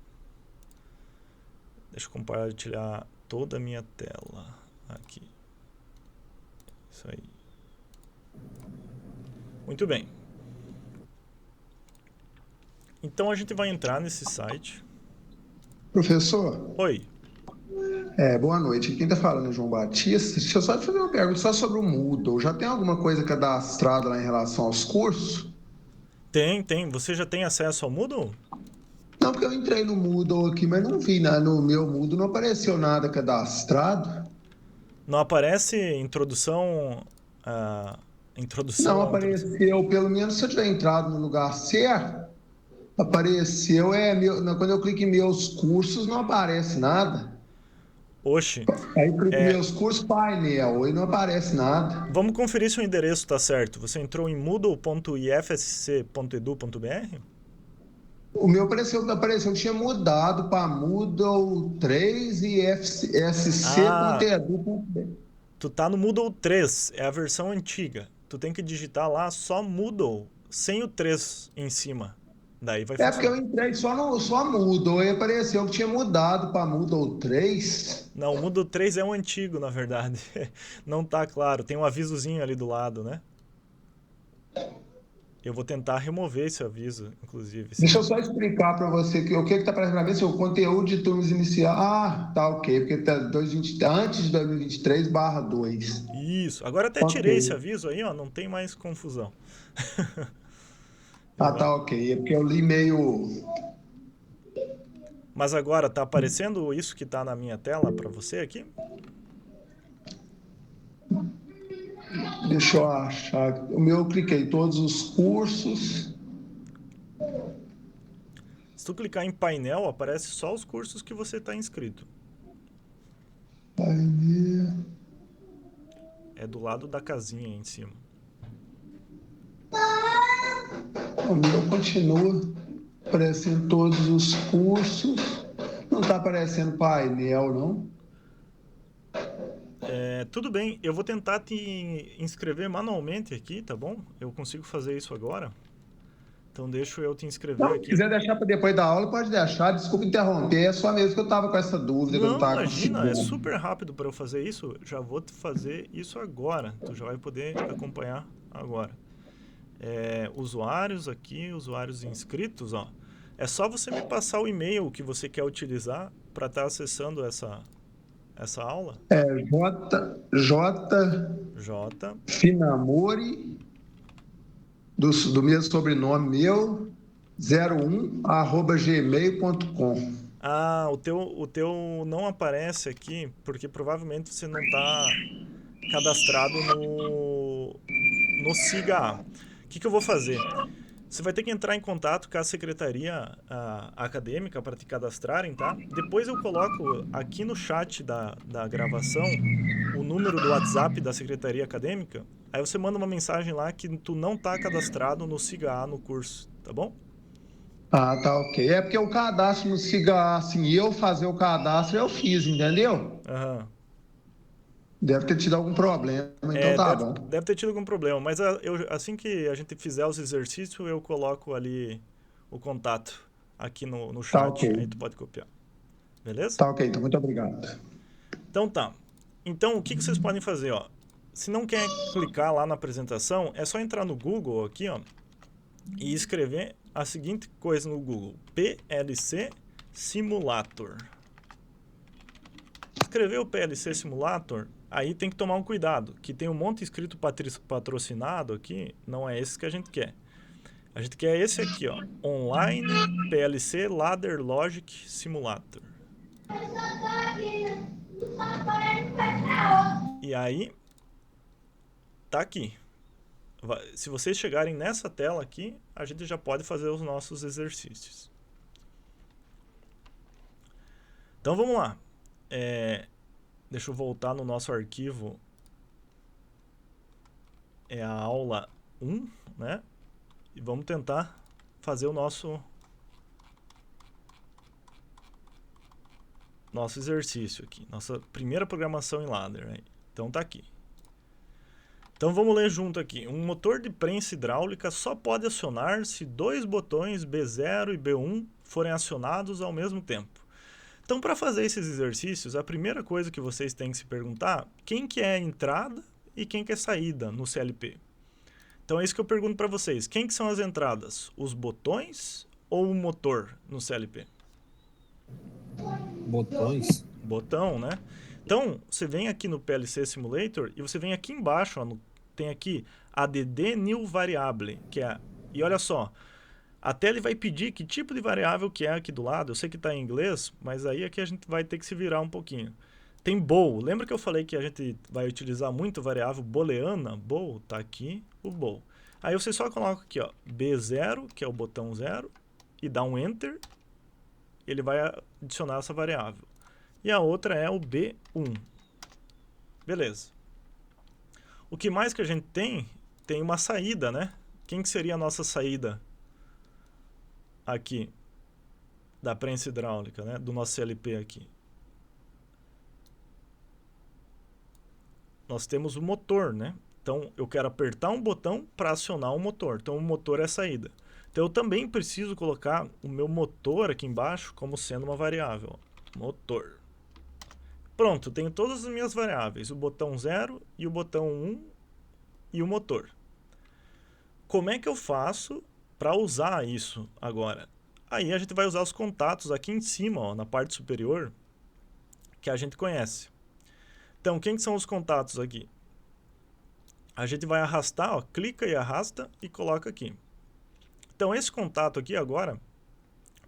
Deixa eu compartilhar toda a minha tela aqui. Isso aí. Muito bem. Então a gente vai entrar nesse site. Professor, Oi. boa noite. Quem está falando é João Batista. Deixa eu só te fazer uma pergunta só sobre o Moodle. Já tem alguma coisa cadastrada lá em relação aos cursos? Tem. Você já tem acesso ao Moodle? Não, porque eu entrei no Moodle aqui, mas não vi, né? No meu Moodle não apareceu nada cadastrado. Não aparece introdução... Não introdução... apareceu, pelo menos se eu tiver entrado no lugar certo, apareceu, quando eu clico em meus cursos, não aparece nada. Oxe. Aí eu clico em É, meus cursos, painel, e não aparece nada. vamos conferir se o endereço está certo. Você entrou em moodle.ifsc.edu.br? O meu apareceu que tinha mudado para Moodle 3 e Ah, sc.edu.br. tu tá no Moodle 3, é a versão antiga. Tu tem que digitar lá só Moodle, sem o 3 em cima. Daí vai É porque eu funcionar. entrei só Moodle e apareceu que tinha mudado para Moodle 3. Não, o Moodle 3 é o antigo, na verdade. Não tá claro, tem um avisozinho ali do lado, né? Eu vou tentar remover esse aviso, inclusive. Deixa eu só explicar para você que o que está aparecendo para ver se o conteúdo de turmas inicial. Ah, tá ok, porque tá antes de 2023/2. Isso. Agora até Ok. tirei esse aviso aí, ó, não tem mais confusão. Ah, Eu- tá ok. É porque eu li meio. Mas agora tá aparecendo isso que tá na minha tela para você aqui? Deixa eu achar. O meu eu cliquei todos os cursos. Se tu clicar em painel, aparece só os cursos que você está inscrito. Painel. É do lado da casinha aí em cima. O meu continua aparecendo todos os cursos. Não está aparecendo painel, não? Tudo bem, eu vou tentar te inscrever manualmente aqui, tá bom? Eu consigo fazer isso agora. Então deixa eu te inscrever Não, se aqui. quiser deixar para depois da aula, pode deixar. Desculpa interromper, é só mesmo que eu estava com essa dúvida, que eu não Não, estava imagina, é conseguindo. super rápido para eu fazer isso. Já vou te fazer isso agora. Tu já vai poder acompanhar agora. Usuários aqui, usuários inscritos, ó. É só você me passar o e-mail que você quer utilizar para estar acessando essa aula. J J. Finamori, do mesmo sobrenome meu, 01@gmail.com. Ah, o teu não aparece aqui porque provavelmente você não está cadastrado no SIGA. O que eu vou fazer? Você vai ter que entrar em contato com a secretaria acadêmica para te cadastrarem, tá? Depois eu coloco aqui no chat da gravação o número do WhatsApp da secretaria acadêmica. Aí você manda uma mensagem lá que tu não está cadastrado no SIGA no curso, tá bom? Ah, tá ok. É porque o cadastro no Siga, assim, eu fazer o cadastro eu fiz, entendeu? Aham. Deve ter tido algum problema, então É, tá deve, bom. deve ter tido algum problema, mas assim que a gente fizer os exercícios, eu coloco ali o contato aqui no Tá ok. chat, aí tu pode copiar. Beleza? Tá ok, então muito obrigado. Então tá. Então o que vocês podem fazer, ó? Se não quer clicar lá na apresentação, é só entrar no Google aqui, ó, e escrever a seguinte coisa no Google: PLC Simulator. Escrever o PLC Simulator, aí tem que tomar um cuidado, que tem um monte escrito patrocinado aqui, não é esse que a gente quer. A gente quer esse aqui, ó, Online PLC Ladder Logic Simulator. E aí, tá aqui. Se vocês chegarem nessa tela aqui, a gente já pode fazer os nossos exercícios. Então vamos lá. Deixa eu voltar no nosso arquivo. É a aula 1, né? E vamos tentar fazer o nosso exercício aqui. Nossa primeira programação em ladder. Então tá aqui. Então vamos ler junto aqui. Um motor de prensa hidráulica só pode acionar se dois botões B0 e B1 forem acionados ao mesmo tempo. Então, para fazer esses exercícios, a primeira coisa que vocês têm que se perguntar, quem que é a entrada e quem que é saída no CLP. Então é isso que eu pergunto para vocês. Quem que são as entradas? Os botões ou o motor no CLP? Botões. Botão, né? Então, você vem aqui no PLC Simulator e você vem aqui embaixo, ó, tem aqui add new variable, que é, e olha só, até ele vai pedir que tipo de variável que é aqui do lado. Eu sei que está em inglês, mas aí aqui a gente vai ter que se virar um pouquinho. Tem bool. Lembra que eu falei que a gente vai utilizar muito variável booleana? Bool, tá aqui o bool. Aí você só coloca aqui, ó, B0, que é o botão 0, e dá um enter. Ele vai adicionar essa variável. E a outra é o B1. Beleza. O que mais que a gente tem? Tem uma saída, né? Quem que seria a nossa saída aqui da prensa hidráulica, né? Do nosso CLP aqui? Nós temos o motor, né? Então, eu quero apertar um botão para acionar o motor. Então, o motor é a saída. Então, eu também preciso colocar o meu motor aqui embaixo como sendo uma variável. Motor. Pronto, tenho todas as minhas variáveis. O botão 0 e o botão 1 e o motor. Como é que eu faço para usar isso agora? Aí a gente vai usar os contatos aqui em cima, ó, na parte superior, que a gente conhece. Então, quem são os contatos aqui? A gente vai arrastar, ó, clica e arrasta e coloca aqui. Então, esse contato aqui agora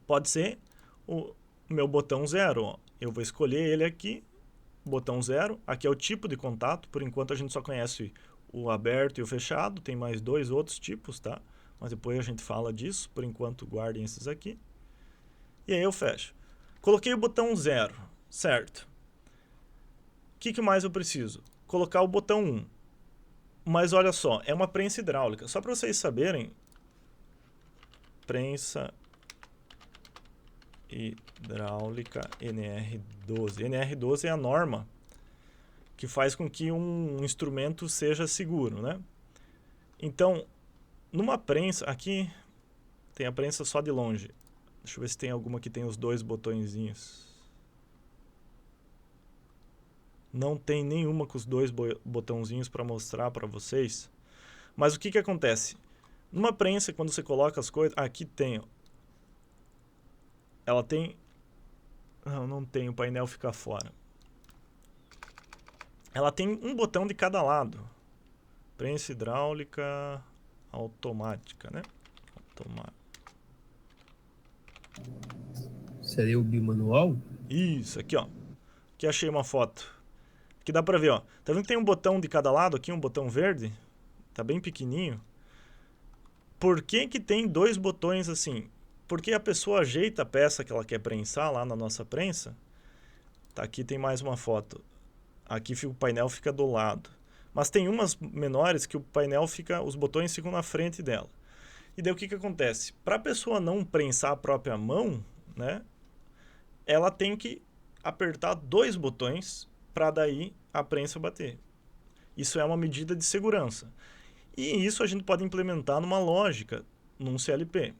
pode ser o meu botão 0. Ó. Eu vou escolher ele aqui, botão 0. Aqui é o tipo de contato. Por enquanto, a gente só conhece o aberto e o fechado. Tem mais dois outros tipos, tá? Mas depois a gente fala disso. Por enquanto, guardem esses aqui. E aí eu fecho. Coloquei o botão 0, certo? O que mais eu preciso? Colocar o botão 1. Mas olha só, é uma prensa hidráulica. Só para vocês saberem, prensa hidráulica NR12. NR12 é a norma que faz com que um instrumento seja seguro, né? Então, numa prensa, aqui tem a prensa só de longe. Deixa eu ver se tem alguma que tem os dois botõezinhos. Não tem nenhuma com os dois botãozinhos para mostrar para vocês. Mas o que que acontece? Numa prensa, quando você coloca as coisas... Aqui tem, ó. Ela tem... Não tem, o painel fica fora. Ela tem um botão de cada lado. Prensa hidráulica automática, né? Seria o bimanual? Isso, aqui, ó. Aqui achei uma foto. Aqui dá pra ver, ó. Tá vendo que tem um botão de cada lado aqui, um botão verde? Tá bem pequenininho. Por que que tem dois botões assim? Porque a pessoa ajeita a peça que ela quer prensar lá na nossa prensa. Tá, aqui tem mais uma foto. Aqui o painel fica do lado. Mas tem umas menores que o painel fica, os botões ficam na frente dela. E daí o que que acontece? Para a pessoa não prensar a própria mão, né? Ela tem que apertar dois botões para daí a prensa bater. Isso é uma medida de segurança. E isso a gente pode implementar numa lógica, num CLP.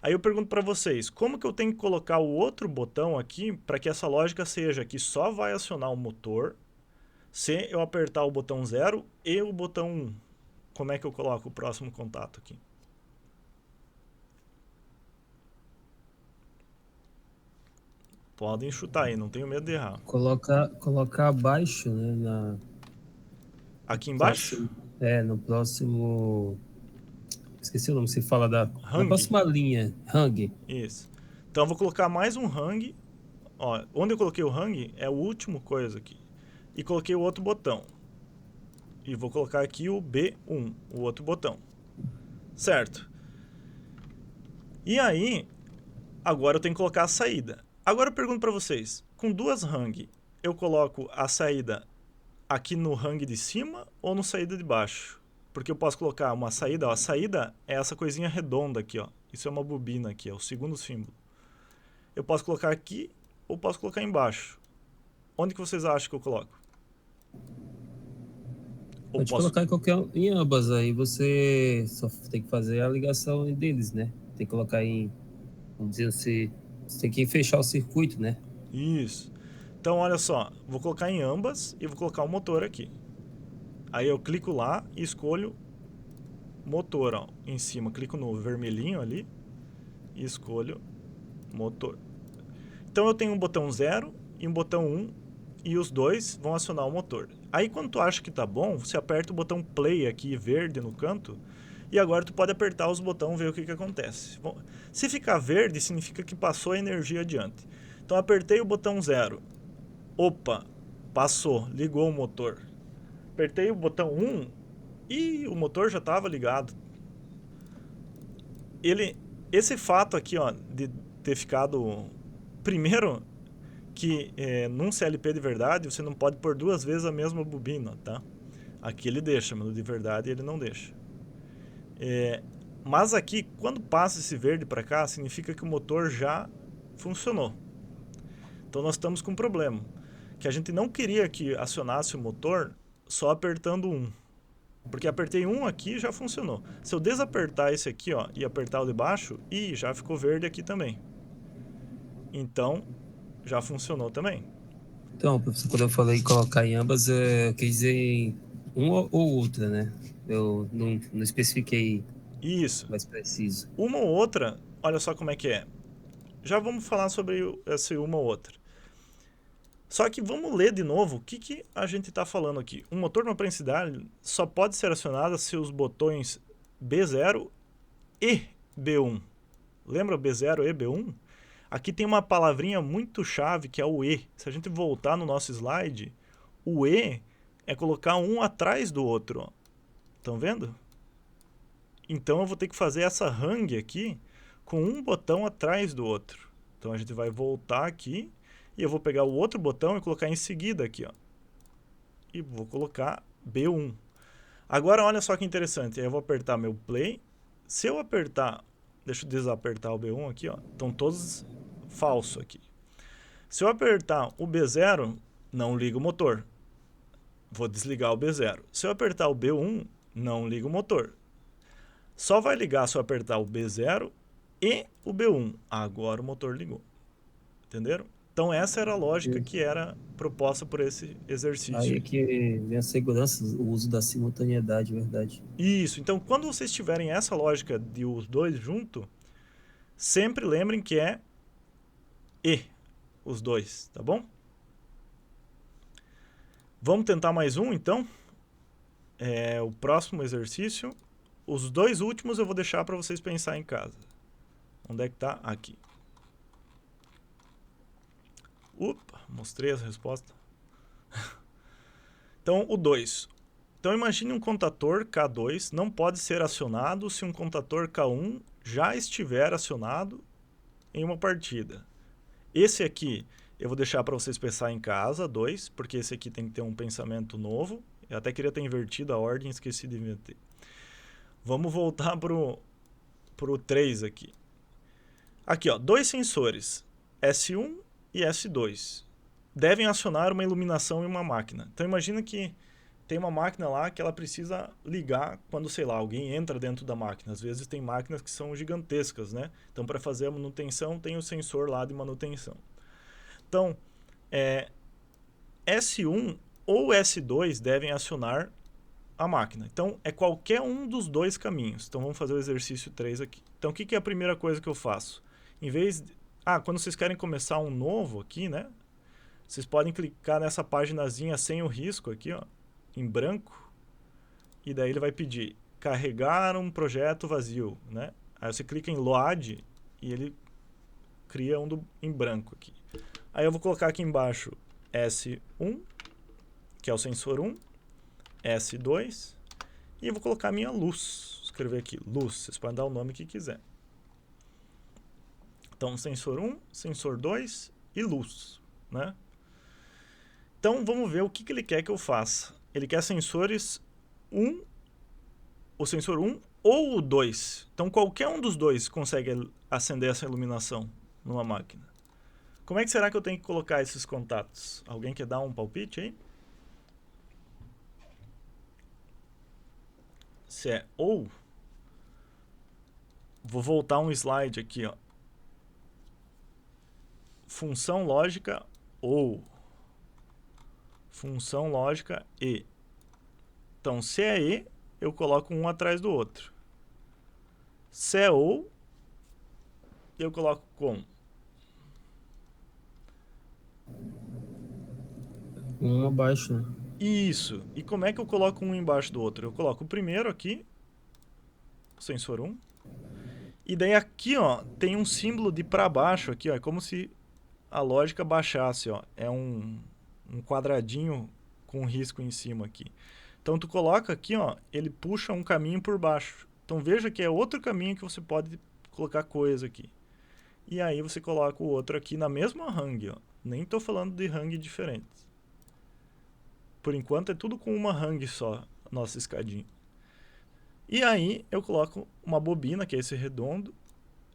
Aí eu pergunto para vocês, como que eu tenho que colocar o outro botão aqui para que essa lógica seja que só vai acionar o motor se eu apertar o botão 0 e o botão 1? Como é que eu coloco o próximo contato aqui? Podem chutar aí, não tenho medo de errar. Colocar abaixo, né? Aqui embaixo? No próximo... Esqueci o nome, você fala na Hang. próxima linha, hang. Isso. Então eu vou colocar mais um hang. Ó, onde eu coloquei o hang é o último coisa aqui. E coloquei o outro botão. E vou colocar aqui o B1, o outro botão. Certo. E aí, agora eu tenho que colocar a saída. Agora eu pergunto para vocês, com duas hang, eu coloco a saída aqui no hang de cima ou no saída de baixo? Porque eu posso colocar uma saída, ó, a saída é essa coisinha redonda aqui, ó. Isso é uma bobina aqui, ó, o segundo símbolo. Eu posso colocar aqui ou posso colocar embaixo. Onde que vocês acham que eu coloco? Ou Pode posso... colocar em ambas, aí você só tem que fazer a ligação deles, né? Tem que colocar em, vamos dizer, você tem que fechar o circuito, né? Isso. Então, olha só, vou colocar em ambas e vou colocar o motor aqui. Aí eu clico lá e escolho motor, ó, em cima. Clico no vermelhinho ali e escolho motor. Então eu tenho um botão 0 e um botão 1 e os dois vão acionar o motor. Aí quando tu acha que tá bom, você aperta o botão play aqui verde no canto e agora tu pode apertar os botões e ver o que acontece. Bom, se ficar verde, significa que passou a energia adiante. Então apertei o botão 0. Opa, passou, ligou o motor. Apertei o botão 1 e o motor já estava ligado. Esse fato aqui, ó, de ter ficado... Primeiro, que num CLP de verdade, você não pode pôr 2 vezes a mesma bobina, tá? Aqui ele deixa, mas no de verdade ele não deixa. Mas aqui, quando passa esse verde para cá, significa que o motor já funcionou. Então nós estamos com um problema, que a gente não queria que acionasse o motor só apertando 1. Porque apertei 1 aqui e já funcionou. Se eu desapertar esse aqui, ó, e apertar o de baixo, já ficou verde aqui também. Então, já funcionou também. Então, professor, quando eu falei colocar em ambas, eu quis dizer em uma ou outra, né? Eu não especifiquei Isso. mais preciso. Uma ou outra, olha só como é que é. Já vamos falar sobre essa uma ou outra. Só que vamos ler de novo o que a gente está falando aqui. Um motor de uma prensidade só pode ser acionado se os botões B0 e B1. Lembra B0 e B1? Aqui tem uma palavrinha muito chave que é o E. Se a gente voltar no nosso slide, o E é colocar um atrás do outro. Estão vendo? Então eu vou ter que fazer essa hang aqui com um botão atrás do outro. Então a gente vai voltar aqui e eu vou pegar o outro botão e colocar em seguida aqui, ó. E vou colocar B1. Agora olha só que interessante, aí eu vou apertar meu play. Se eu apertar, deixa eu desapertar o B1 aqui, ó. Estão todos falso aqui. Se eu apertar o B0, não liga o motor. Vou desligar o B0. Se eu apertar o B1, não liga o motor. Só vai ligar se eu apertar o B0 e o B1. Agora o motor ligou. Entenderam? Então essa era a lógica que era proposta por esse exercício. Aí é que vem a segurança, o uso da simultaneidade, verdade. Isso. Então quando vocês tiverem essa lógica de os dois junto, sempre lembrem que é E, os dois, tá bom? Vamos tentar mais um, então? O próximo exercício. Os dois últimos eu vou deixar para vocês pensar em casa. Onde é que tá? Aqui. Opa, mostrei a resposta. Então, o 2. Então, imagine um contator K2 não pode ser acionado se um contator K1 já estiver acionado em uma partida. Esse aqui eu vou deixar para vocês pensar em casa, 2, porque esse aqui tem que ter um pensamento novo. Eu até queria ter invertido a ordem, esqueci de inverter. Vamos voltar pro 3 aqui. Aqui, ó, 2 sensores, S1 e S2, devem acionar uma iluminação em uma máquina. Então imagina que tem uma máquina lá que ela precisa ligar quando, sei lá, alguém entra dentro da máquina. Às vezes tem máquinas que são gigantescas, né? Então para fazer a manutenção tem o sensor lá de manutenção. Então, S1 ou S2 devem acionar a máquina. Então, é qualquer um dos dois caminhos. Então, vamos fazer o exercício 3 aqui. Então, o que é a primeira coisa que eu faço? Em vez de... quando vocês querem começar um novo aqui, né? Vocês podem clicar nessa paginazinha sem o risco aqui, ó, em branco. E daí ele vai pedir carregar um projeto vazio, né? Aí você clica em load e ele cria um em branco aqui. Aí eu vou colocar aqui embaixo S1, que é o sensor 1. S2 e eu vou colocar minha luz, escrever aqui luz, vocês podem dar o nome que quiser. Então sensor 1, sensor 2 e luz, né? Então vamos ver o que ele quer que eu faça. Ele quer sensores 1, o sensor 1 ou o 2. Então qualquer um dos dois consegue acender essa iluminação numa máquina. Como é que será que eu tenho que colocar esses contatos? Alguém quer dar um palpite aí? se é ou, vou voltar um slide aqui, ó. Função lógica ou função lógica e. Então, se é e, eu coloco um atrás do outro. Se é ou, eu coloco com. Um abaixo, né? Isso. E como é que eu coloco um embaixo do outro? Eu coloco o primeiro aqui, sensor 1. E daí aqui, ó, tem um símbolo de para baixo aqui, ó. É como se a lógica baixasse, ó. É um quadradinho com risco em cima aqui. Então tu coloca aqui, ó, ele puxa um caminho por baixo. Então veja que é outro caminho que você pode colocar coisa aqui. E aí você coloca o outro aqui na mesma hang, ó. Nem estou falando de hang diferentes. Por enquanto é tudo com uma hang só, nossa escadinha. E aí eu coloco uma bobina, que é esse redondo,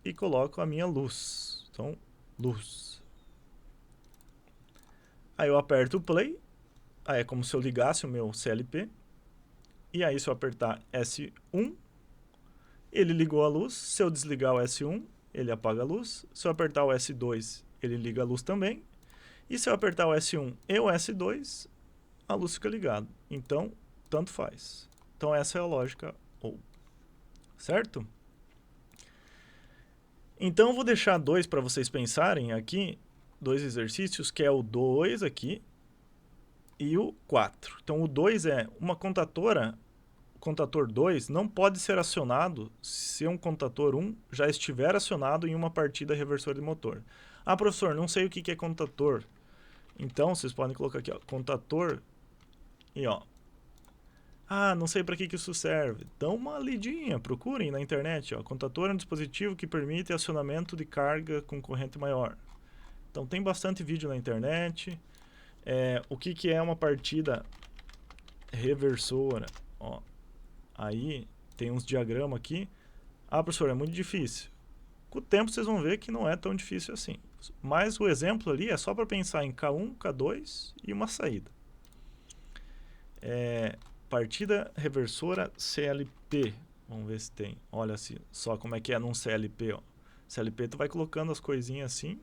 e coloco a minha luz. Então, luz. Aí eu aperto o play. Aí é como se eu ligasse o meu CLP. E aí se eu apertar S1, ele ligou a luz. Se eu desligar o S1, ele apaga a luz. Se eu apertar o S2, ele liga a luz também. E se eu apertar o S1 e o S2, a luz fica ligada. Então, tanto faz. Então essa é a lógica ou. Certo? Então eu vou deixar dois para vocês pensarem aqui, dois exercícios, que é o 2 aqui e o 4. Então o 2 é uma contatora, o contator 2 não pode ser acionado se um contator 1 já estiver acionado em uma partida reversora de motor. Ah, professor, não sei o que é contator. Então vocês podem colocar aqui, ó, contator e ó. Ah, não sei para que isso serve. Dá uma lidinha, procurem na internet. Ó. Contator é um dispositivo que permite acionamento de carga com corrente maior. Então tem bastante vídeo na internet. O que é uma partida reversora? Ó, aí tem uns diagramas aqui. Ah, professor, é muito difícil. Com o tempo vocês vão ver que não é tão difícil assim. Mas o exemplo ali é só para pensar em K1, K2 e uma saída. Partida reversora CLP. Vamos ver se tem. Olha só como é que é num CLP. Ó. CLP tu vai colocando as coisinhas assim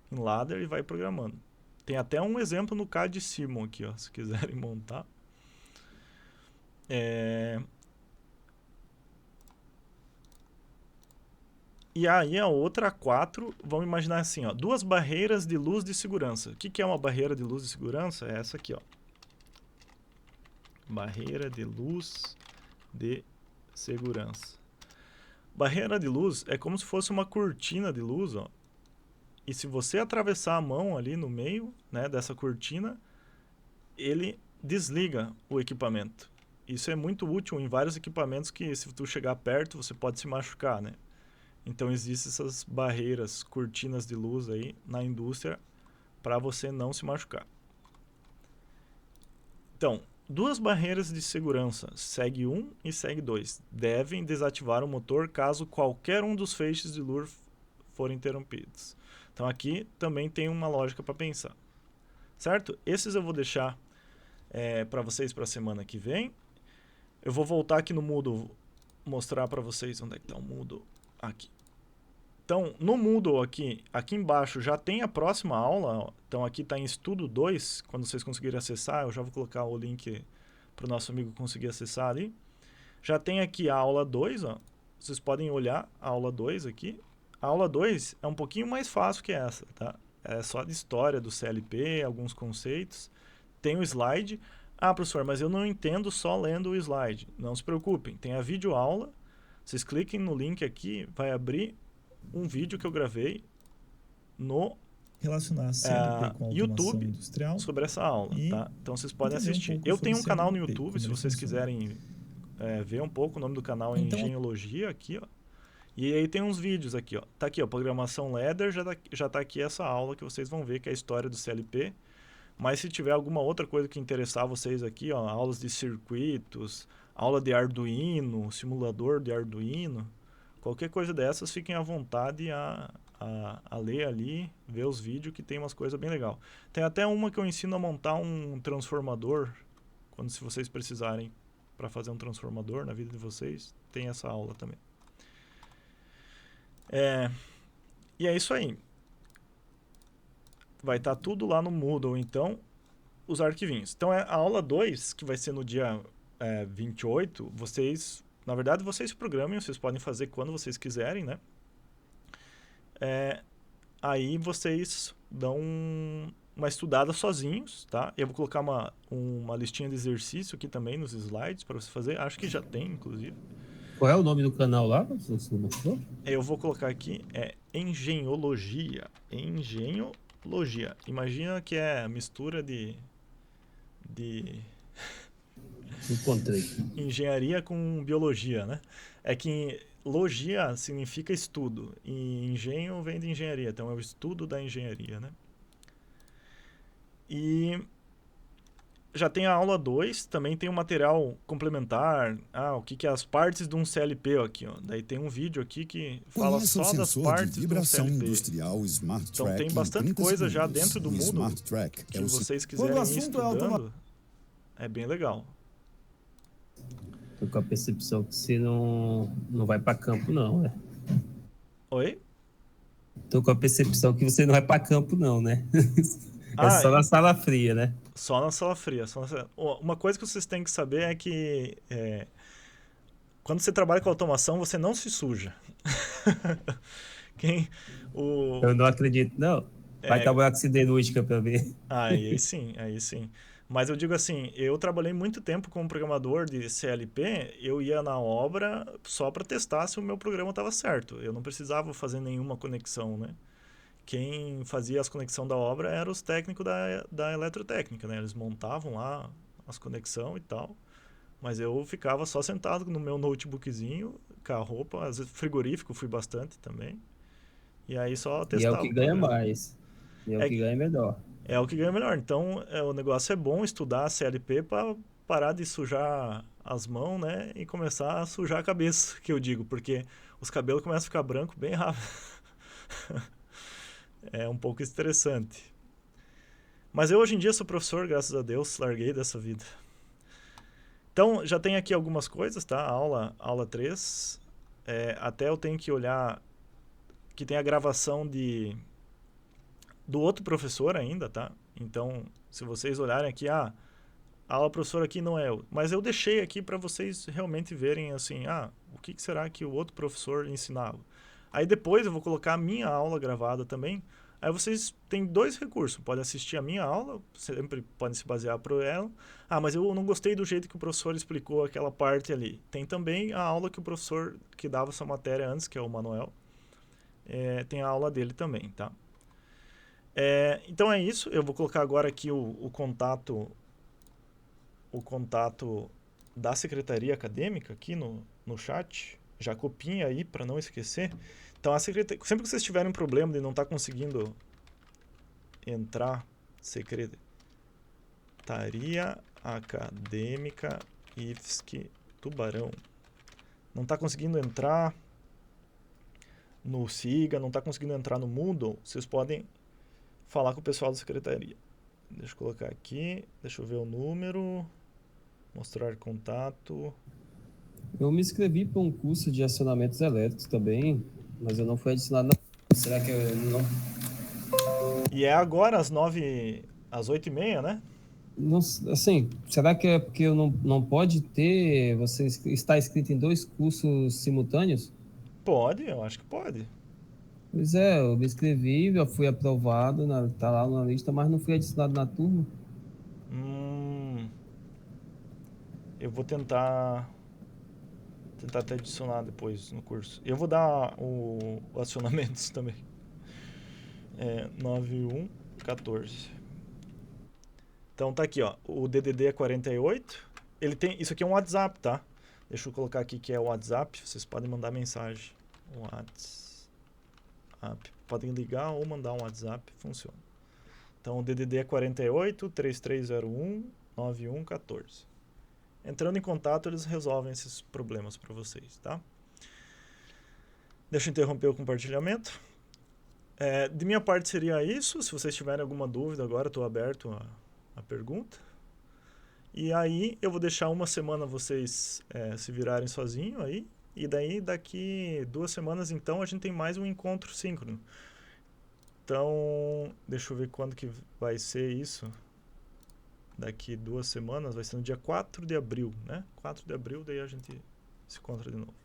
em ladder e vai programando. Tem até um exemplo no CAD Simon aqui, ó, se quiserem montar. E aí a outra 4, vamos imaginar assim, ó, duas barreiras de luz de segurança. O que é uma barreira de luz de segurança? É essa aqui, ó. Barreira de luz de segurança. Barreira de luz é como se fosse uma cortina de luz, ó. E se você atravessar a mão ali no meio, né, dessa cortina, ele desliga o equipamento. Isso é muito útil em vários equipamentos que, se tu chegar perto, você pode se machucar, né? Então existem essas barreiras, cortinas de luz aí na indústria para você não se machucar. Então, duas barreiras de segurança, SEG 1 e SEG 2, devem desativar o motor caso qualquer um dos feixes de luz forem interrompidos. Então aqui também tem uma lógica para pensar. Certo? Esses eu vou deixar para vocês para a semana que vem. Eu vou voltar aqui no Moodle, mostrar para vocês onde é que está o Moodle. Aqui. Então, no Moodle aqui embaixo já tem a próxima aula. Ó. Então aqui está em estudo 2, quando vocês conseguirem acessar, eu já vou colocar o link para o nosso amigo conseguir acessar ali. Já tem aqui a aula 2, ó. Vocês podem olhar a aula 2 aqui. A aula 2 é um pouquinho mais fácil que essa, tá? É só de história do CLP, alguns conceitos. Tem o slide. Ah, professor, mas eu não entendo só lendo o slide. Não se preocupem, tem a videoaula. Vocês cliquem no link aqui, vai abrir um vídeo que eu gravei no relacionar CLP com automação YouTube industrial sobre essa aula, tá? Então vocês podem assistir. Eu tenho um canal no YouTube, se vocês quiserem ver um pouco, o nome do canal é Engenhologia, aqui, ó. E aí tem uns vídeos aqui, ó. Tá aqui, ó, programação ladder, já tá aqui essa aula que vocês vão ver, que é a história do CLP. Mas se tiver alguma outra coisa que interessar vocês aqui, ó, aulas de circuitos, aula de Arduino, simulador de Arduino, qualquer coisa dessas, fiquem à vontade a ler ali, ver os vídeos, que tem umas coisas bem legal. Tem até uma que eu ensino a montar um transformador, se vocês precisarem para fazer um transformador na vida de vocês, tem essa aula também. E é isso aí. Vai estar tudo lá no Moodle, então, os arquivinhos. Então, a aula 2, que vai ser no dia 28, vocês, na verdade, vocês programem, vocês podem fazer quando vocês quiserem, né? Aí vocês dão uma estudada sozinhos, tá? Eu vou colocar uma listinha de exercício aqui também nos slides para você fazer. Acho que já tem, inclusive. Qual é o nome do canal lá? Você mostrou? Eu vou colocar aqui, Engenhologia. Engenhologia. Imagina que é a mistura de Encontrei. engenharia com biologia, né? É que logia significa estudo e engenho vem de engenharia, então é o estudo da engenharia, né? E já tem a aula 2, também tem um material complementar, o que é as partes de um CLP aqui, ó. Daí tem um vídeo aqui que fala só das partes do CLP. Então tem bastante coisa já dentro do Moodle que vocês quiserem ir estudando, é bem legal. Tô com a percepção que você não vai para campo, não, né? Oi? Tô com a percepção que você não vai para campo, não, né? Só na sala fria, né? Só na sala fria. Uma coisa que vocês têm que saber é que quando você trabalha com automação, você não se suja. Eu não acredito, não. Vai trabalhar com siderúrgica para ver. Aí sim. Mas eu digo assim, eu trabalhei muito tempo como programador de CLP, eu ia na obra só para testar se o meu programa estava certo. Eu não precisava fazer nenhuma conexão, né? Quem fazia as conexões da obra eram os técnicos da eletrotécnica, né? Eles montavam lá as conexões e tal. Mas eu ficava só sentado no meu notebookzinho, com a roupa, às vezes frigorífico, fui bastante também. E aí só testava. E é o que ganha mais. E é o que ganha melhor. É o que ganha melhor. Então, o negócio é bom estudar CLP para parar de sujar as mãos, né? E começar a sujar a cabeça, que eu digo. Porque os cabelos começam a ficar brancos bem rápido. É um pouco estressante. Mas eu hoje em dia sou professor, graças a Deus, larguei dessa vida. Então, já tem aqui algumas coisas, tá? Aula 3. Até eu tenho que olhar que tem a gravação do outro professor ainda, tá? Então, se vocês olharem aqui, a aula professor aqui não é eu. Mas eu deixei aqui para vocês realmente verem assim, o que será que o outro professor ensinava. Aí depois eu vou colocar a minha aula gravada também. Aí vocês têm 2 recursos. Podem assistir a minha aula, sempre podem se basear por ela. Mas eu não gostei do jeito que o professor explicou aquela parte ali. Tem também a aula que o professor que dava essa matéria antes, que é o Manuel. Tem a aula dele também, tá? Então é isso. Eu vou colocar agora aqui o contato da secretaria acadêmica aqui no chat. Já copiem aí para não esquecer. Então, sempre que vocês tiverem um problema de não estar conseguindo entrar, Secretaria Acadêmica IFSC Tubarão. Não está conseguindo entrar no SIGA, não está conseguindo entrar no Moodle, vocês podem falar com o pessoal da secretaria. Deixa eu colocar aqui, deixa eu ver o número, mostrar contato. Eu me inscrevi para um curso de acionamentos elétricos também, mas eu não fui adicionado. Será que eu não... E é agora às 8h30, né? Não, assim, será que é porque eu não pode ter... Você está inscrito em 2 cursos simultâneos? Pode, eu acho que pode. Pois é, eu me inscrevi, já fui aprovado, tá lá na lista, mas não fui adicionado na turma. Eu vou tentar até adicionar depois no curso. Eu vou dar o acionamentos também. 9114. Então tá aqui, ó. O DDD é 48. Ele tem, isso aqui é um WhatsApp, tá? Deixa eu colocar aqui que é o WhatsApp. Vocês podem mandar mensagem. WhatsApp. Podem ligar ou mandar um WhatsApp, funciona. Então o DDD é 48 3301 9114. Entrando em contato, eles resolvem esses problemas para vocês, tá? Deixa eu interromper o compartilhamento. De minha parte seria isso. Se vocês tiverem alguma dúvida agora, estou aberto a pergunta. E aí eu vou deixar uma semana vocês se virarem sozinho aí. E daí daqui 2 semanas então a gente tem mais um encontro síncrono. Então, deixa eu ver quando que vai ser isso. Daqui 2 semanas, vai ser no dia 4 de abril, né? 4 de abril, daí a gente se encontra de novo.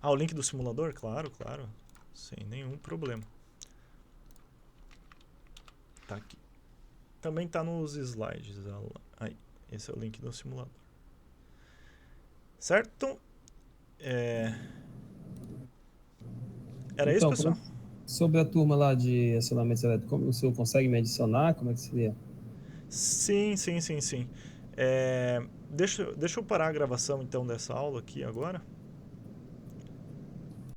O link do simulador? Claro, claro. Sem nenhum problema. Tá aqui. Também tá nos slides. Aí, esse é o link do simulador. Certo? Era isso, pessoal? Sobre a turma lá de acionamentos elétricos, como o senhor consegue me adicionar? Como é que seria? Sim. Deixa eu parar a gravação então dessa aula aqui agora.